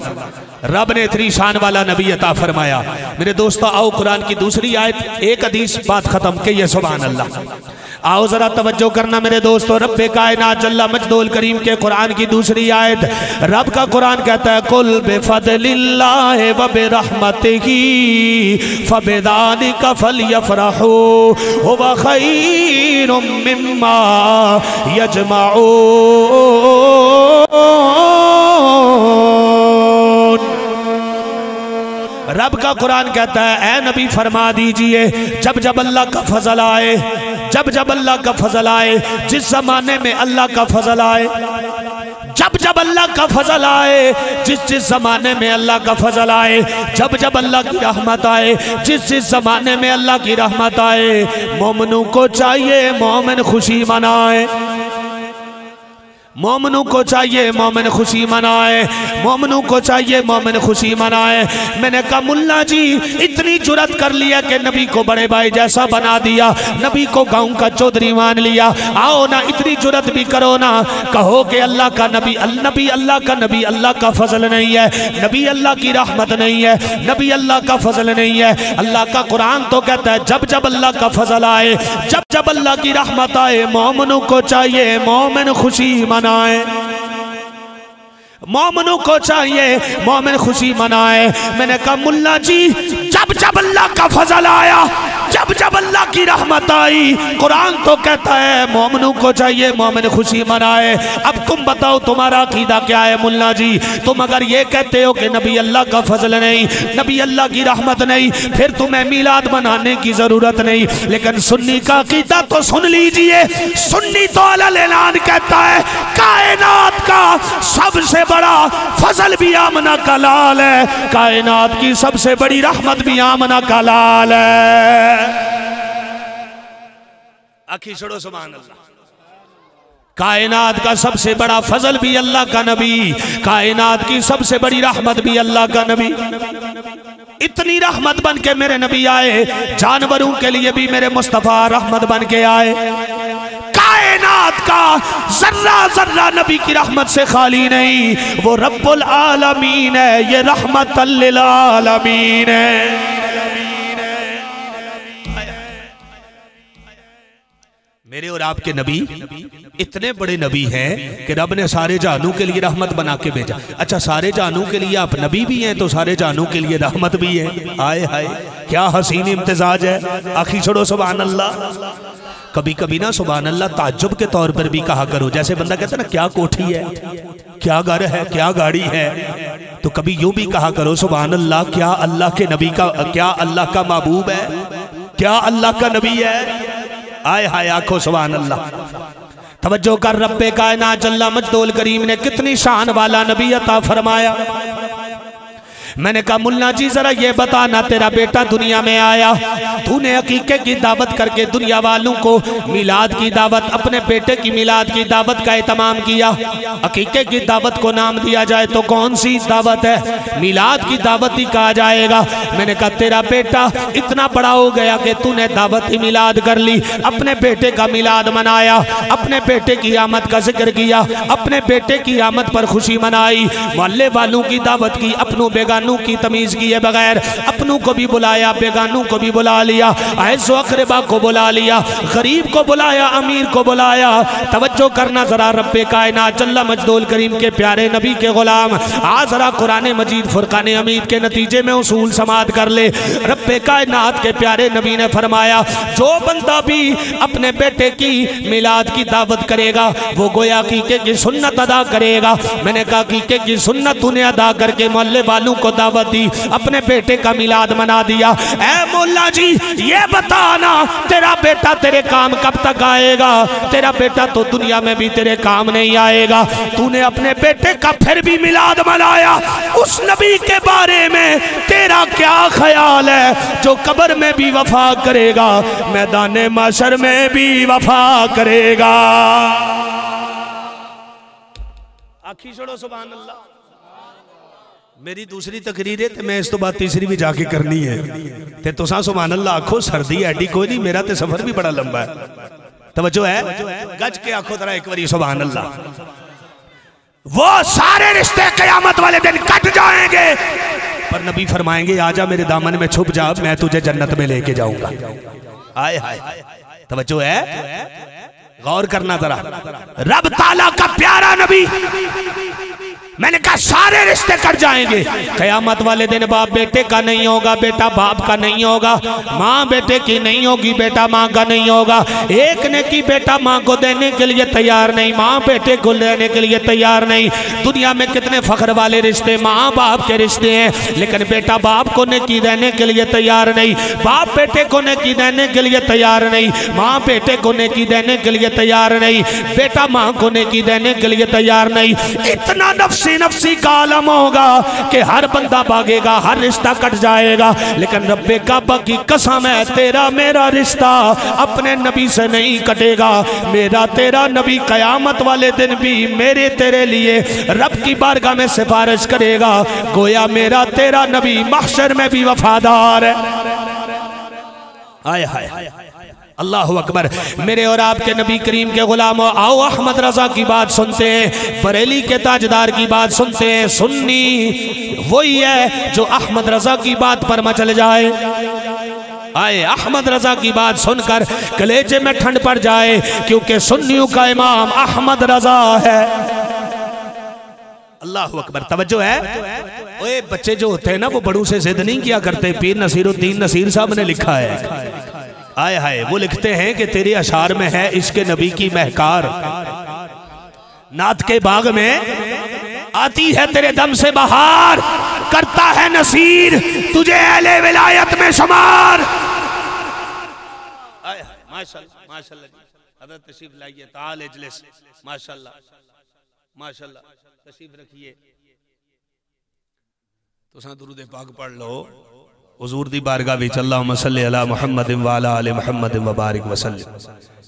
रब ने इतनी शान वाला नबी अता फरमाया। मेरे दोस्तों आओ कुरान की दूसरी आयत, एक हदीस, बात खत्म। कहिए सुभान अल्लाह। आओ जरा तवज्जो करना मेरे दोस्तों, रब्बे कायनात जल्ला मजदूल करीम के कुरान की दूसरी आयत। रब का कुरान कहता है कुल बिफदलिल्लाहि व बिरहमतिही फबिज़ालिका फलयफ़रहू हुवा खैरुम मिम्मा यजमऊन। रब का कुरान कहता है ऐ नबी फरमा दीजिए, जब जब अल्लाह का फजल आए, जब जब अल्लाह का फजल आए, जिस जमाने में अल्लाह का फजल आए, जब जब अल्लाह का फजल आए, जिस जिस जमाने में अल्लाह का फजल आए, जब जब अल्लाह की रहमत आए, जिस जिस जमाने में अल्लाह की रहमत आए, मोमिनों को चाहिए मोमिन खुशी मनाए। मोमिनों को चाहिए मोमिन खुशी मनाए, मोमिनों को चाहिए मोमिन खुशी मनाए। मैंने कहा मुल्ला जी इतनी जुरत कर लिया कि नबी को बड़े भाई जैसा बना दिया, नबी को गांव का चौधरी मान लिया। आओ ना इतनी जुरत भी करो ना, कहो कि अल्लाह का नबी अल्लाह का नबी अल्लाह का फजल नहीं है, नबी अल्लाह की रहमत नहीं है, नबी अल्लाह का फजल नहीं है। अल्लाह का कुरान तो कहता है जब जब अल्लाह का फजल आए, जब जब अल्लाह की रहमत आए, मोमिनों को चाहिए मोमिन खुशी मनाए, मोमिनों को चाहिए मोमिन खुशी मनाए। मैंने कहा मुल्ला जी जब जब अल्लाह का फजल आया, जब जब अल्लाह की रहमत आई, कुरान तो कहता है मोमिनों को चाहिए मोमिन खुशी मनाए। अब तुम बताओ तुम्हारा अकीदा क्या है मुल्ला जी? तुम अगर ये कहते हो कि नबी अल्लाह का फजल नहीं, नबी अल्लाह की रहमत नहीं, फिर तुम्हें मिलाद मनाने की जरूरत नहीं। लेकिन सुन्नी का अकीदा तो सुन लीजिए। सुन्नी तो अलल ऐलान कहता है कायनात का सबसे बड़ा फजल भी आमना का लाल है, कायनात की सबसे बड़ी रहमत भी आमना का लाल है। आखी छोड़ो सुभान अल्लाह। कायनात का सबसे बड़ा फजल भी अल्लाह का नबी, कायनात की सबसे बड़ी रहमत भी अल्लाह का नबी। इतनी रहमत बन के मेरे नबी आए, जानवरों के लिए भी मेरे मुस्तफा रहमत बन के आए। कायनात का जर्रा जर्रा नबी की रहमत से खाली नहीं, वो रब्बुल आलमीन है, ये रहमतल लिल आलमीन है। मेरे और आपके नबी इतने बड़े नबी हैं कि रब ने सारे जानू के लिए रहमत बना के भेजा। अच्छा सारे जानू के लिए आप नबी भी हैं तो सारे जानू के लिए रहमत भी है। आए हाय क्या हसीन इम्तिजाज है। आखिर छोड़ो सुभान अल्लाह। कभी कभी ना सुभान अल्लाह ताज्जुब के तौर पर भी कहा करो। जैसे बंदा कहता है ना क्या कोठी है, क्या घर है, क्या गाड़ी है, तो कभी यूं भी कहा करो सुभान अल्लाह। क्या अल्लाह के नबी का, क्या अल्लाह का महबूब है, क्या अल्लाह का नबी है। आए हाय आखो सुभान अल्लाह। तवज्जो कर, रब्बे कायनात जल्ला मजदूल करीम ने कितनी शान वाला नबी अता फरमाया। मैंने कहा मुल्ला जी जरा ये बताना, तेरा बेटा दुनिया में आया, तूने अकीके की दावत करके दुनिया वालों को मिलाद की दावत, अपने बेटे की मिलाद की दावत का एहतमाम किया। अकीके की दावत को नाम दिया जाए तो कौन सी दावत है? मिलाद की दावत ही कहा जाएगा। मैंने कहा तेरा बेटा इतना बड़ा हो गया कि तूने दावत ही मिलाद कर ली, अपने बेटे का मिलाद मनाया, अपने बेटे की आमद का जिक्र किया, अपने बेटे की आमद पर खुशी मनाई, मोहल्ले वालों की दावत की, अपनों बेगानों की तमीज किए बगैर अपनों को भी बुलाया, बेगानों को भी बुला लिया, ऐसो अकरबा को बुला लिया, गरीब को बुलाया, अमीर को बुलाया। तवज्जो करना जरा, रब्बे कायनात जल्ला मजदूल करीम के प्यारे नबी के गुलाम आज जरा कुरान मजीद फुरकान हमीद के नतीजे में उसूल समात कर ले। रब्बे कायनात के प्यारे नबी ने फरमाया जो बंदा भी अपने बेटे की मिलाद की दावत करेगा वो गोया कीके की सुन्नत अदा करेगा। मैंने कहा कीके की सुन्नत तूने अदा करके मोहल्ले वालों को दावत दी, अपने बेटे का मिलाद मना दिया। ऐ मौला जी ये बताना तेरा बेटा तेरे काम कब तक आएगा? तेरा बेटा तो दुनिया में भी तेरे काम नहीं आएगा। तूने अपने बेटे का फिर भी मिलाद मनाया, उस नबी के बारे में तेरा क्या ख्याल है जो कब्र में भी वफा करेगा, मैदान माशर में भी वफा करेगा। आखी छोड़ो सुभान अल्लाह। मेरी दूसरी तकरीर है तो मैं इस तो बाद तीसरी भी जाके करनी है ते तुसा सुभान अल्लाह आखो। सर्दी एडी कोई नहीं, मेरा तो सफर भी बड़ा लंबा है। तवज्जो है, गज के आखो जरा एक बारी सुभान अल्लाह। वो सारे रिश्ते क़यामत वाले दिन कट जाएंगे पर नबी फरमाएंगे आजा मेरे दामन में छुप जा, मैं तुझे जन्नत में लेके जाऊंगा। आए हाय तवज्जो है, गौर करना जरा। रब ताला का प्यारा नबी, मैंने कहा सारे रिश्ते कट जाएंगे कयामत वाले दिन। बाप बेटे का नहीं होगा, बेटा बाप का नहीं होगा, माँ बेटे की नहीं होगी, बेटा माँ का नहीं होगा। एक ने की बेटा माँ को देने के लिए तैयार नहीं, माँ बेटे को देने के लिए तैयार नहीं। दुनिया में कितने फख्र वाले रिश्ते माँ बाप के रिश्ते हैं, लेकिन बेटा बाप को नेकी देने के लिए तैयार नहीं, बाप बेटे को नेकी देने के लिए तैयार नहीं, माँ बेटे को नेकी देने के लिए तैयार नहीं, बेटा माँ को नेकी देने के लिए तैयार नहीं। इतना नफ्स नफसी नफसी का आलम होगा कि हर बंदा भागेगा, हर रिश्ता कट जाएगा, लेकिन रब्बे काबा की कसम है तेरा मेरा रिश्ता अपने नबी से नहीं कटेगा। मेरा तेरा नबी कयामत वाले दिन भी मेरे तेरे लिए रब की बारगाह में सिफारिश करेगा। गोया मेरा तेरा नबी महशर में भी वफादार है। आय हाय अल्लाह अकबर। मेरे और आपके नबी करीम के गुलामों, आओ अहमद रजा की बात सुनते हैं, बरेली के ताजदार की बात सुनते हैं। सुन्नी वही है जो अहमद रजा की बात पर मचल जाए। आए अहमद रजा की बात सुनकर कलेजे में ठंड पड़ जाए, क्योंकि सुन्नियों का इमाम अहमद रजा है। अल्लाह अकबर। तवज्जो है। ओए बच्चे जो होते हैं ना वो बड़ों से जिद नहीं किया करते। पीर नसीरुद्दीन नसीर साहब ने लिखा है, आए हाय, वो लिखते हैं कि तेरे अशार में है इश्क नबी की महकार, नात के बाग में आती है तेरे दम से बहार, करता है नसीर तुझे अहले विलायत में शुमार। माशाअल्लाह माशाअल्लाह। हज़रत तशरीफ लाइए, ताल इजलिस। माशाअल्लाह माशाअल्लाह, तशरीफ रखिए। तुसां दुरूद पाक पढ़ लो हुजूर दी बारगाह विच, अल्लाहुम्मा सल्ली अला मुहम्मद व अला आलि मुहम्मद व बारिक वसल्लम।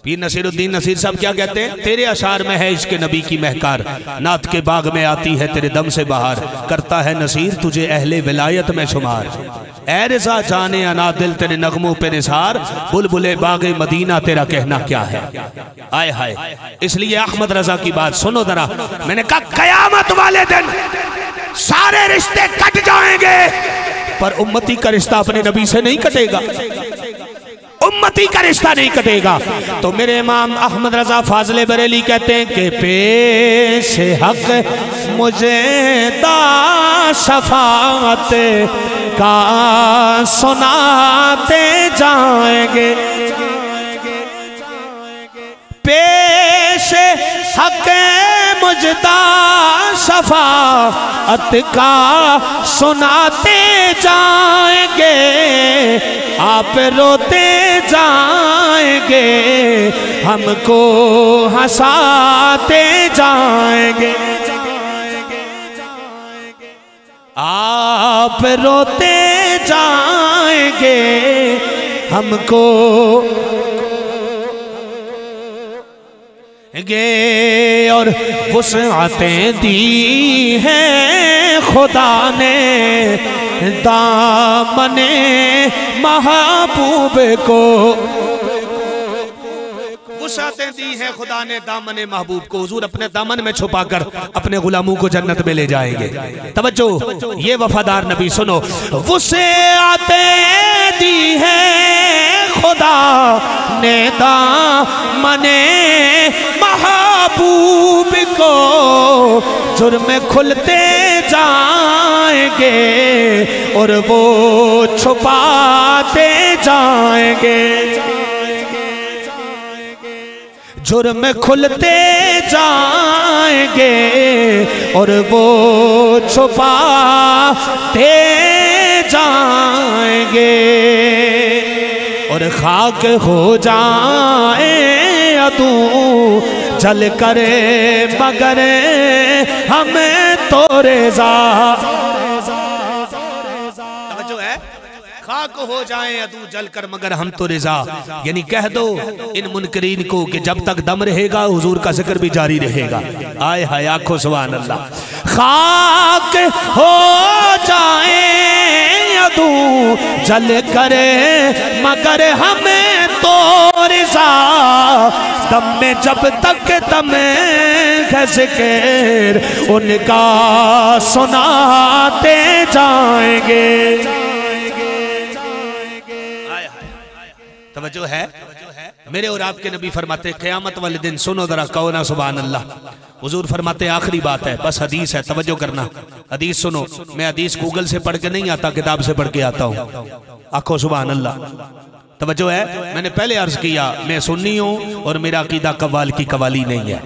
पीर नसीरुद्दीन नसीर साहब क्या कहते हैं? तेरे अशार में है इश्क नबी की महकार, नात के बाग में आती है तेरे दम से बाहर, करता है नसीर तुझे अहले विलायत में शुमार। ऐ रज़ा जाने अना दिल तेरे नगमों पे निसार, बुलबुले बागे मदीना तेरा कहना क्या है। आय हाय। इसलिए अहमद रजा की बात सुनो जरा। मैंने कहा कयामत वाले दिन सारे रिश्ते कट जाएंगे, पर उम्मती का रिश्ता अपने नबी से नहीं कटेगा। उम्मती का रिश्ता नहीं कटेगा। तो मेरे इमाम अहमद रजा फाजले बरेली कहते हैं कि पेश हक मुझे दा शफाअत का सुनाते जाएंगे, पेश हक मुझदा शफाअत का सुनाते जाएंगे, आप रोते जाएंगे हमको हंसाते जाएंगे, आप रोते जाएंगे हमको गे। और वुसअतें दी हैं खुदा ने दामने महबूब को, वुसअतें दी हैं खुदा ने दामने महबूब को। हुजूर अपने दामन में छुपाकर अपने गुलामों को जन्नत में ले जाएंगे। तवज्जो, ये वफादार नबी सुनो। वुसअतें दी हैं खुदा ने दामने महबूब को, जुर्म खुलते जाएंगे और वो छुपाते जाएंगे, जुर्म खुलते जाएंगे और वो छुपाते जाएंगे, और खाक हो जाए अदू जल करे मगर हमें तो रेज़ा। जो है खाक हो जाए अदू जल कर मगर हम तो रेज़ा, यानी कह दो इन मुनकरीन को कि जब तक दम रहेगा हुजूर का जिक्र भी जारी रहेगा। आए हाय आखो सुभान अल्लाह। खाक हो जाए अदू जल करे मगर हमें तो रिज़ा, दम में जब तक दम है ज़िक्र उनका सुनाते जाएंगे। तवज्जो है। मेरे और आपके नबी फरमाते क़यामत वाले दिन, सुनो जरा कहो ना सुभान अल्लाह। हुजूर फरमाते आखिरी बात है, बस हदीस है, तवज्जो करना, हदीस सुनो। मैं हदीस गूगल से पढ़ के नहीं आता, किताब से पढ़ के आता हूँ। आखो सुभान अल्लाह। तवज्जो है। मैंने पहले अर्ज किया मैं सुन्नी हूँ और मेरा अकीदा कव्वाल की कवाली नहीं है।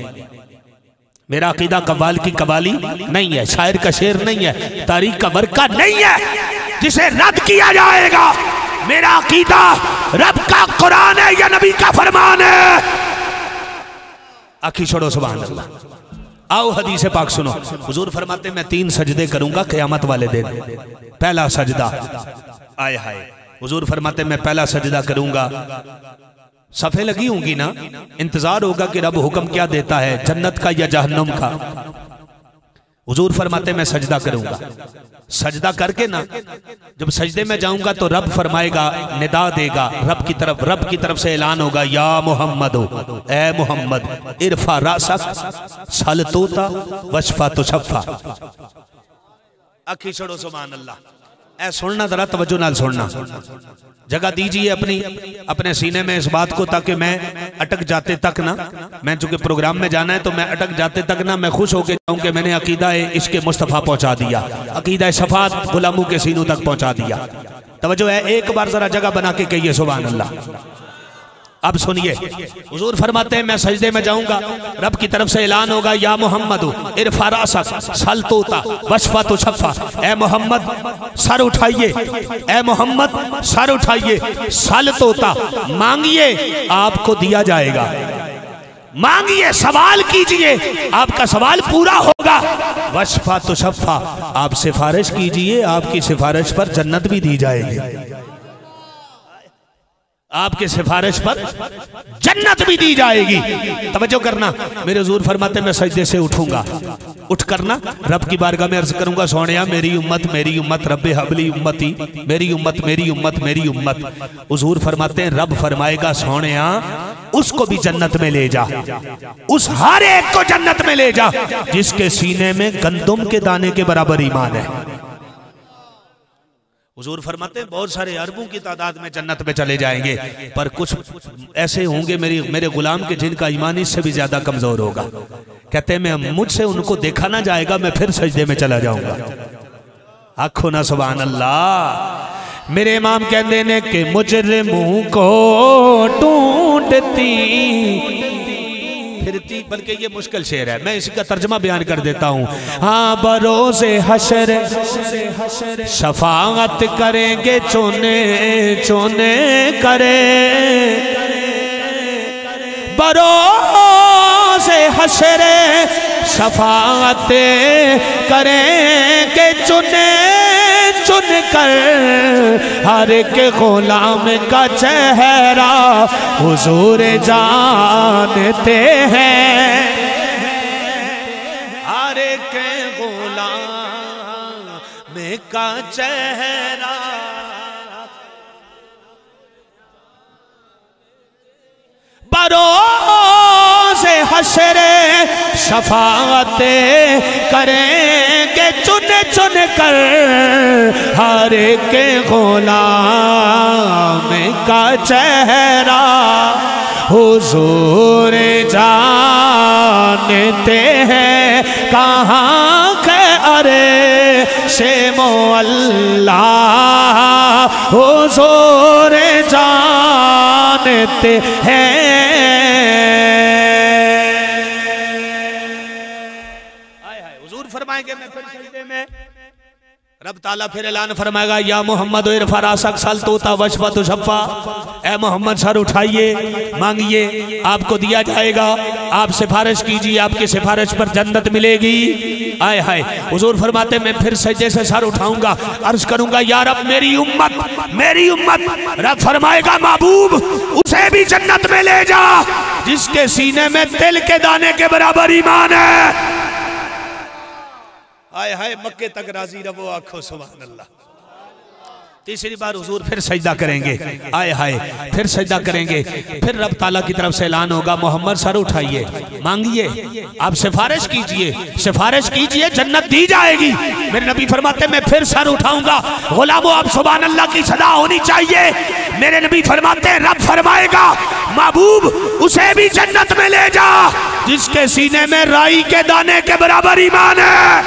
मेरा अकीदा कव्वाल की कवाली नहीं है, शायर का शेर नहीं है, तारीख का वर्का नहीं है जिसे रद्द किया जाएगा। मेरा अकीदा रब का कुरान है या नबी का फरमान है। आखी छोड़ो सुभान अल्लाह। आओ हदीस पाक सुनो। हुजूर फरमाते मैं 3 सजदे करूंगा क़यामत वाले दिन। पहला सजदा, आय हाय, हुजूर फरमाते मैं पहला सजदा करूंगा, सफ़े लगी होंगी ना, इंतजार होगा कि रब हुक्म क्या देता है, जन्नत का या जहन्नम का। हुजूर फरमाते मैं सजदा करूंगा, सजदा करके ना जब सजदे में जाऊंगा तो रब फरमाएगा, निदा देगा रब की तरफ से ऐलान होगा, या मोहम्मद, ए मोहम्मद, इरफा रासक सल तोता वशफा तो शफा। अखी छोड़ो, सुभान अल्लाह। ऐ सुनना, जरा तवज्जो नाल सुनना, जगह दीजिए अपने सीने में इस बात को, ताकि मैं अटक जाते तक ना, मैं चूंकि प्रोग्राम में जाना है तो मैं अटक जाते तक ना मैं खुश होकर जाऊं कि मैंने अकीदा इश्क़ मुस्तफ़ा पहुंचा दिया, अकीदा शफात गुलामों के सीनों तक पहुंचा दिया। तवज्जो है, एक बार जरा जगह बना के कहिए सुभान अल्लाह। अब सुनिए, हुजूर फरमाते हैं मैं सजदे में जाऊंगा, रब की तरफ से ऐलान होगा, या मोहम्मद इरफा रासक सल तोता वशफा तो शफा। ए मोहम्मद सर उठाइए, ए मोहम्मद सर उठाइए, सल तोता मांगिए आपको दिया जाएगा, मांगिए सवाल कीजिए आपका सवाल पूरा होगा, वशफा तो शफा आप सिफारिश कीजिए आपकी सिफारिश पर जन्नत भी दी जाएगी, आपके सिफारिश पर जन्नत भी दी जाएगी। तवज्जो करना, मेरे हुजूर फरमाते मैं सजदे से उठूंगा, उठ करना रब की बारगाह में अर्ज करूंगा, सोनिया मेरी उम्मत रब्बे हबली उम्मती, मेरी उम्मत। हुजूर फरमाते हैं रब फरमाएगा, सोनिया उसको भी जन्नत में ले जा, उस हर एक को जन्नत में ले जा जिसके सीने में गंदुम के दाने के बराबर ईमान है। हुजूर फरमाते हैं बहुत सारे अरबों की तादाद में जन्नत में चले जाएंगे, पर कुछ ऐसे होंगे मेरे गुलाम के जिनका ईमान इससे भी ज्यादा कमजोर होगा। कहते हैं मैं मुझसे उनको देखा ना जाएगा, मैं फिर सजदे में चला जाऊंगा। आखो ना सुभान अल्लाह। मेरे इमाम कहते ने कि मुजरिमों को ढूंढती फिरती, बल्कि ये मुश्किल शेर है, मैं इसका तर्जमा बयान कर देता हूँ। हाँ, बरोज़े हशर शफाअत करेंगे चोने करे, बरोज़े हशर शफाअत करेंगे चुन कर, हर एक गुलाम का चेहरा हुजूर जानते हैं, हर एक गुलाम का चेहरा। बरोज़े हशर शफाअत करेंगे चुन कर, हर एक गुलाम का चेहरा हुजूर जानते हैं, कहाँ के अरे शे मोअल्ला हुजूर जानते हैं। फरमाएंगे मैं फिर सजदे में, रब ताला फिर ऐलान फरमाएगा, या मोहम्मद इरफा रासक सल तोता वशफा तो शफा। ए मोहम्मद सर उठाइए, मांगिए आपको दिया जाएगा, आप सिफारिश कीजिए आपकी सिफारिश पर जन्नत मिलेगी। आए हाय, हुजूर फरमाते मैं फिर सजदे से सर उठाऊंगा, अर्ज करूंगा, या रब मेरी उम्मत। रब फरमाएगा, महबूब उसे भी जन्नत में ले जा जिसके सीने में तिल के दाने के बराबर ईमान है। आए हाय, मक्के तक राजी रहो, आखो सुभान अल्लाह। तीसरी बार हुजूर फिर सजदा करेंगे, आए हाय फिर सजदा करेंगे, फिर रब ताला की तरफ से ऐलान होगा, मोहम्मद सर उठाइए, मांगिए आप सिफारिश कीजिए जन्नत दी जाएगी। मेरे नबी फरमाते मैं फिर सर उठाऊंगा, गुलामों आप सुभान अल्लाह की सदा होनी चाहिए। मेरे नबी फरमाते हैं रब फरमाएगा, महबूब उसे भी जन्नत में ले जा जिसके सीने में राई के दाने के बराबर ईमान है।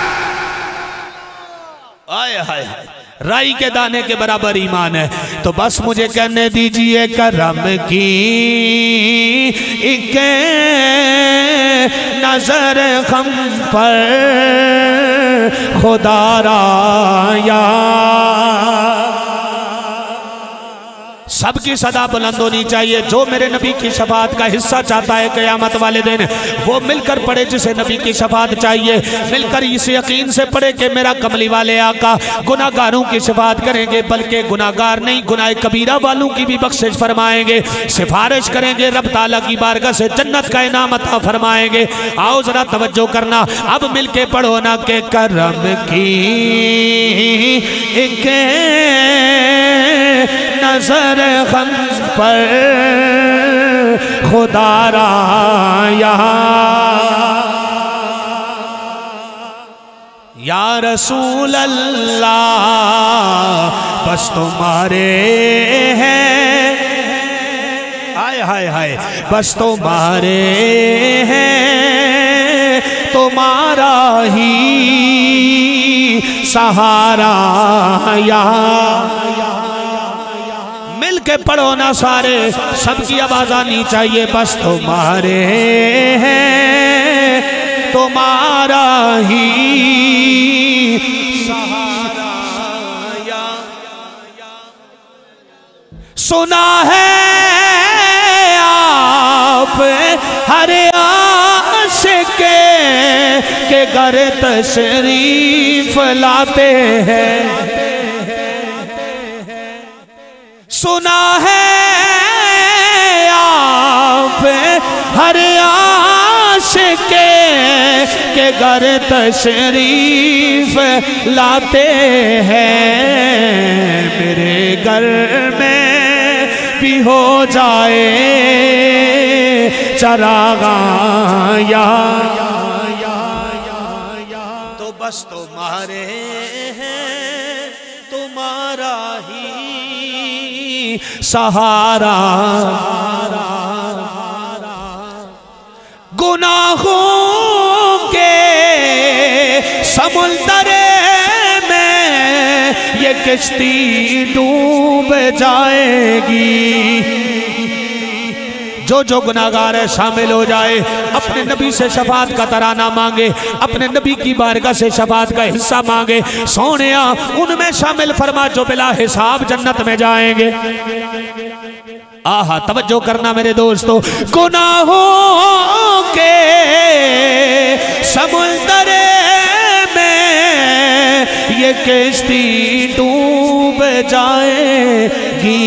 आए हाय, राई के दाने के बराबर ईमान है। तो बस मुझे कहने दीजिए, करम की एक नजर हम पर खुदा राया, सबकी सदा बुलंद होनी चाहिए। जो मेरे नबी की शफाअत का हिस्सा चाहता है क़यामत वाले दिन, वो मिलकर पढ़े जिसे नबी की शफाअत चाहिए। मिलकर इस यकीन से पढ़े कि मेरा कमली वाले आका गुनाहगारों की शफाअत करेंगे, बल्कि गुनाहगार नहीं गुनाह कबीरा वालों की भी बख्शिश फरमाएंगे, सिफारिश करेंगे, रब ताला की बारगाह से जन्नत का इनाम अता फरमाएंगे। आओ जरा तवज्जो करना, अब मिलके पढ़ो ना के करम की एक नजर हम पर खुदा राया या रसूल अल्लाह बस तुम्हारे हैं, हाय हाय हाय बस तुम्हारे हैं, तुम्हारा ही सहारा या। मिल के पढ़ो ना सारे, सबकी आवाज आनी चाहिए, बस तुम्हारे हैं, तुम्हारा ही सहारा या। सुना है आप हर आशिक के घर तशरीफ लाते हैं, सुना है आप हर आशिक के घर तशरीफ लाते हैं। मेरे घर में भी हो जाए चरागा या, तो बस तुम्हारे हैं, तुम्हारा ही सहारा। गुनाहों के समुंदर में ये किश्ती डूब जाएगी। जो जो गुनाहगार है शामिल हो जाए, अपने नबी से शफाअत का तराना मांगे, अपने नबी की बारगाह से शफाअत का हिस्सा मांगे। सोनिया उनमें शामिल फरमा जो बिला हिसाब जन्नत में जाएंगे। आहा तवज्जो करना मेरे दोस्तों, गुनाहों के समुंदर में ये किश्ती डूब जाएगी।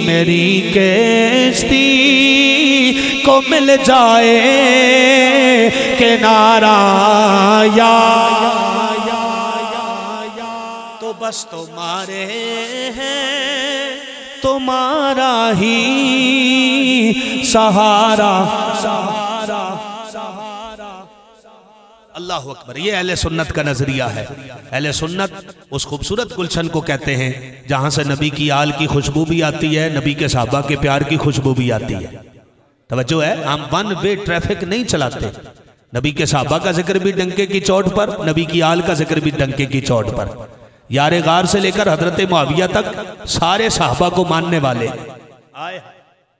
मेरी किश्ती को मिल जाए किनारा या, तो बस तुम्हारे हैं, तुम्हारा ही सहारा सहारा सहारा। अल्लाह अकबर। ये अहले सुन्नत का नजरिया है। अहले सुन्नत उस खूबसूरत गुलशन को कहते हैं जहां से नबी की आल की खुशबू भी आती है, नबी के सहाबा के प्यार की खुशबू भी आती है। तवज्जो है, हम वन वे ट्रैफिक नहीं चलाते। नबी के सहाबा का जिक्र भी डंके की चोट पर, नबी की आल का जिक्र भी डंके की चोट पर। यारे गार से लेकर हजरत मुआविया तक सारे सहाबा को मानने वाले।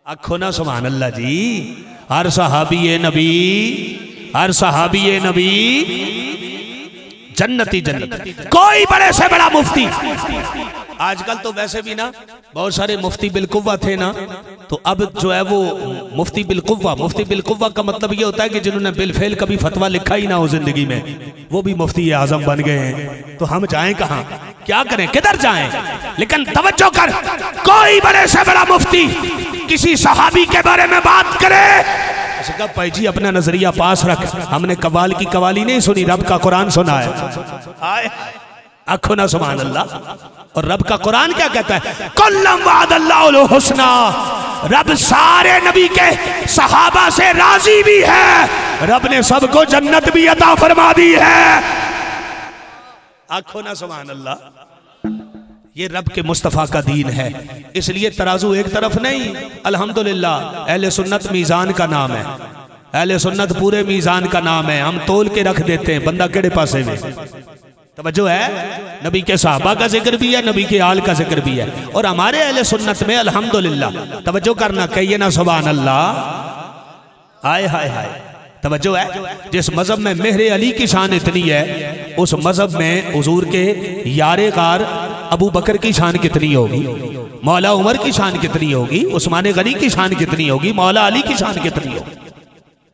आखो ना सुभान अल्लाह जी। हर सहाबी नबी, हर सहाबी नबी जन्नती जन्नती। कोई बड़े से बड़ा मुफ्ती, आजकल तो वैसे भी ना बहुत सारे मुफ्ती बिलकुव्वा थे ना, तो अब जो है वो मुफ्ती बिलकुव्वा। मुफ्ती बिलकुव्वा का मतलब ये होता है कि जिन्होंने बिलफेल कभी फतवा लिखा ही ना हो जिंदगी में, वो भी मुफ्ती आजम बन गए हैं। तो हम जाएं कहाँ, क्या करें, किधर जाएं? लेकिन तवज्जो कर, कोई बड़े से बड़ा मुफ्ती किसी सहाबी के बारे में बात करे, कहा भाई जी अपना नजरिया पास रख, हमने कवाल की कवाली नहीं सुनी, रब का कुरान सुना है। आखो ना सुभान अल्लाह। और रब का कुरान क्या कहता है? कुल्लम वादल्लाहुल हुस्ना। रब सारे नबी के सहाबा से राजी भी है, रब ने सबको जन्नत भी अता फरमा दी है। आखो ना सुभान अल्लाह। ये रब के मुस्तफ़ा का दीन है, इसलिए तराजू एक तरफ नहीं। अल्हम्दुलिल्लाह अहले सुन्नत मीज़ान का नाम है, अहले सुन्नत पूरे मीज़ान का नाम है। हम तोल के रख देते हैं बंदा केड़े पासे में। तवज्जो है, नबी के सहाबा का जिक्र भी है, नबी के आल का जिक्र भी है। और हमारे अहले सुन्नत में अल्हम्दुलिल्लाह, तवज्जो करना, कहिए ना सुभान अल्लाह। हाय हाय हाय। तवज्जो है, जिस मजहब में मेहरे अली की शान इतनी है, उस मजहब में हुजूर के यारे गार अबू बकर की शान कितनी होगी, मौला उमर की शान कितनी होगी, उस्मान गनी की शान कितनी होगी, मौला अली की शान कितनी होगी।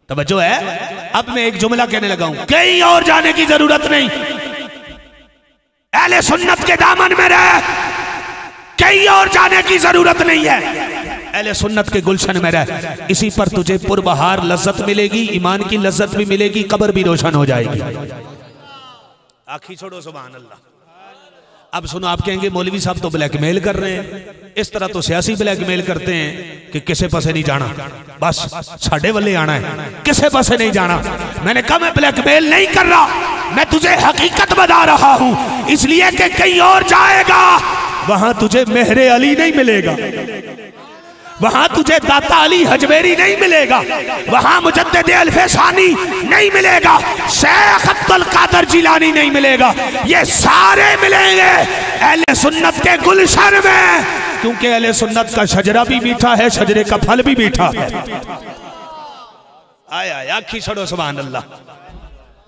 तवज्जो है। अब मैं एक जुमला कहने लगा हूं, कहीं और जाने की जरूरत नहीं, अहले सुन्नत के दामन में रह, कहीं और जाने की जरूरत नहीं है, अहले सुन्नत के गुलशन में रह। इसी पर तुझे पुरबहार लज्जत मिलेगी, ईमान की लज्जत भी मिलेगी, कब्र भी रोशन हो जाएगी। आखी छोड़ो सुभान अल्लाह। अब सुनो, आप कहेंगे मौलवी साहब तो ब्लैकमेल कर रहे हैं। इस तरह तो सियासी ब्लैकमेल करते हैं कि किसे पासे नहीं जाना, बस साढ़े वाले आना है, किसे पासे नहीं जाना। मैंने कहा मैं ब्लैकमेल नहीं कर रहा, मैं तुझे हकीकत बता रहा हूं, इसलिए कि कहीं और जाएगा वहां तुझे मेहरे अली नहीं मिलेगा, वहां तुझे दाता अली हजवेरी नहीं मिलेगा, वहां मुजद्दिद अल्फसानी नहीं मिलेगा, शेख अब्दुल कादर जिलानी नहीं मिलेगा, ये सारे मिलेंगे अहले सुन्नत के गुलशन में, क्योंकि अहले सुन्नत का शजरा भी मीठा है, शजरे का फल भी मीठा है। आया आखी छोड़ो सुभान अल्लाह।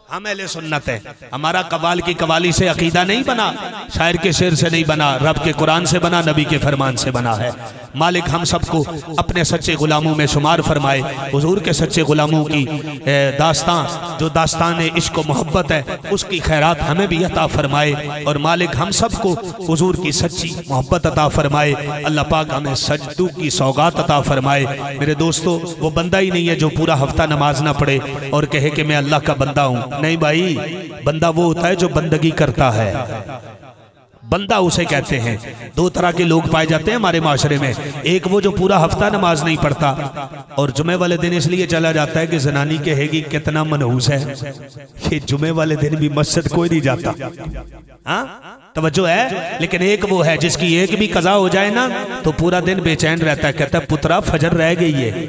हम अहले सुन्नत है, हमारा कवाल की कवाली से अकीदा नहीं बना, शायर के शेर से नहीं बना, रब के कुरान से बना, नबी के फरमान से बना है। मालिक हम सबको अपने सच्चे गुलामों में शुमार फरमाए, हुजूर के सच्चे गुलामों की दास्तां जो दास्तान इश्क व मोहब्बत है उसकी खैरात हमें भी अता फरमाए, और मालिक हम सबको हुजूर की सच्ची मोहब्बत अता फरमाए। अल्लाह पाक हमें सजदू की सौगात अता फरमाए। मेरे दोस्तों, वो बंदा ही नहीं है जो पूरा हफ्ता नमाज ना पढ़े और कहे कि मैं अल्लाह का बंदा हूँ। नहीं भाई, बंदा वो होता है जो बंदगी करता है, बंदा उसे कहते हैं। दो तरह के लोग पाए जाते हैं हमारे माशरे में, एक वो जो पूरा हफ्ता नमाज नहीं पढ़ता और जुमे वाले दिन इसलिए चला जाता है कि जनानी कहेगी कितना मनहूस है, ये जुमे वाले दिन भी मस्जिद कोई नहीं जाता। हाँ तवज्जो है। लेकिन एक वो है जिसकी एक भी कज़ा हो जाए ना तो पूरा दिन बेचैन रहता है, कहता है पुत्रा फजर रह गई है,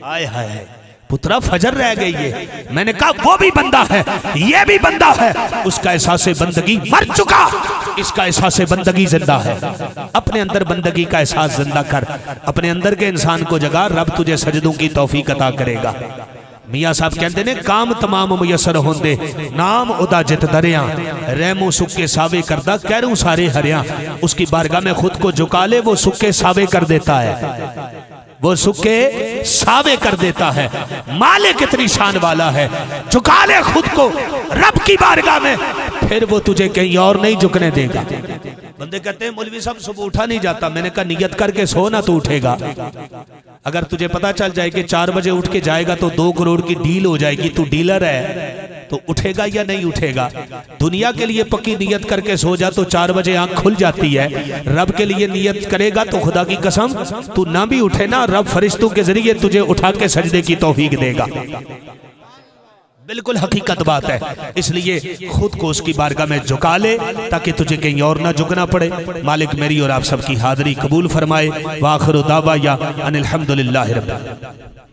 आय हाय पुत्रा फजर रह गई है। मैंने कहा वो भी बंदा है, ये भी बंदा है, उसका एहसास बंदगी मर चुका, इसका एहसास बंदगी जिंदा है। अपने अंदर बंदगी का एहसास जिंदा कर, अपने अंदर के इंसान को जगा, रब तुझे सजदों की तौफीक अता करेगा। मियाँ साहब कहते ने काम तमाम मुयसर होंदे, नाम उदा जित दरिया, रहमो सुक्के सावे करदा कहरूं सारे हरिया। उसकी बारगाह में खुद को झुका ले, वो सुक्के सावे कर देता है, वो सुक्के सावे कर देता है। मालिक इतनी शान वाला है, झुका ले खुद को रब की बारगाह में, फिर वो तुझे कहीं और नहीं झुकने देगा। बंदे कहते हैं मौलवी साहब सुबह उठा नहीं जाता। मैंने कहा नियत करके सो ना तो उठेगा। अगर तुझे पता चल जाए कि 4 बजे उठ के जाएगा तो 2 करोड़ की डील हो जाएगी, तू डीलर है, तो उठेगा या नहीं उठेगा। दुनिया के लिए पक्की नियत करके सो जा तो 4 बजे आंख खुल जाती है, रब के लिए नियत करेगा तो खुदा की कसम तू ना भी उठे ना, रब फरिश्तों के जरिए तुझे उठा के सजदे की तौफीक देगा। बिल्कुल हकीकत बात है। इसलिए खुद को उसकी बारगाह में झुका ले ताकि तुझे कहीं और ना झुकना पड़े। मालिक मेरी और आप सबकी हाजिरी कबूल फरमाए। वाखिरु दावा या अनिल हम्दुलिल्लाहि रब्बिल आलमीन।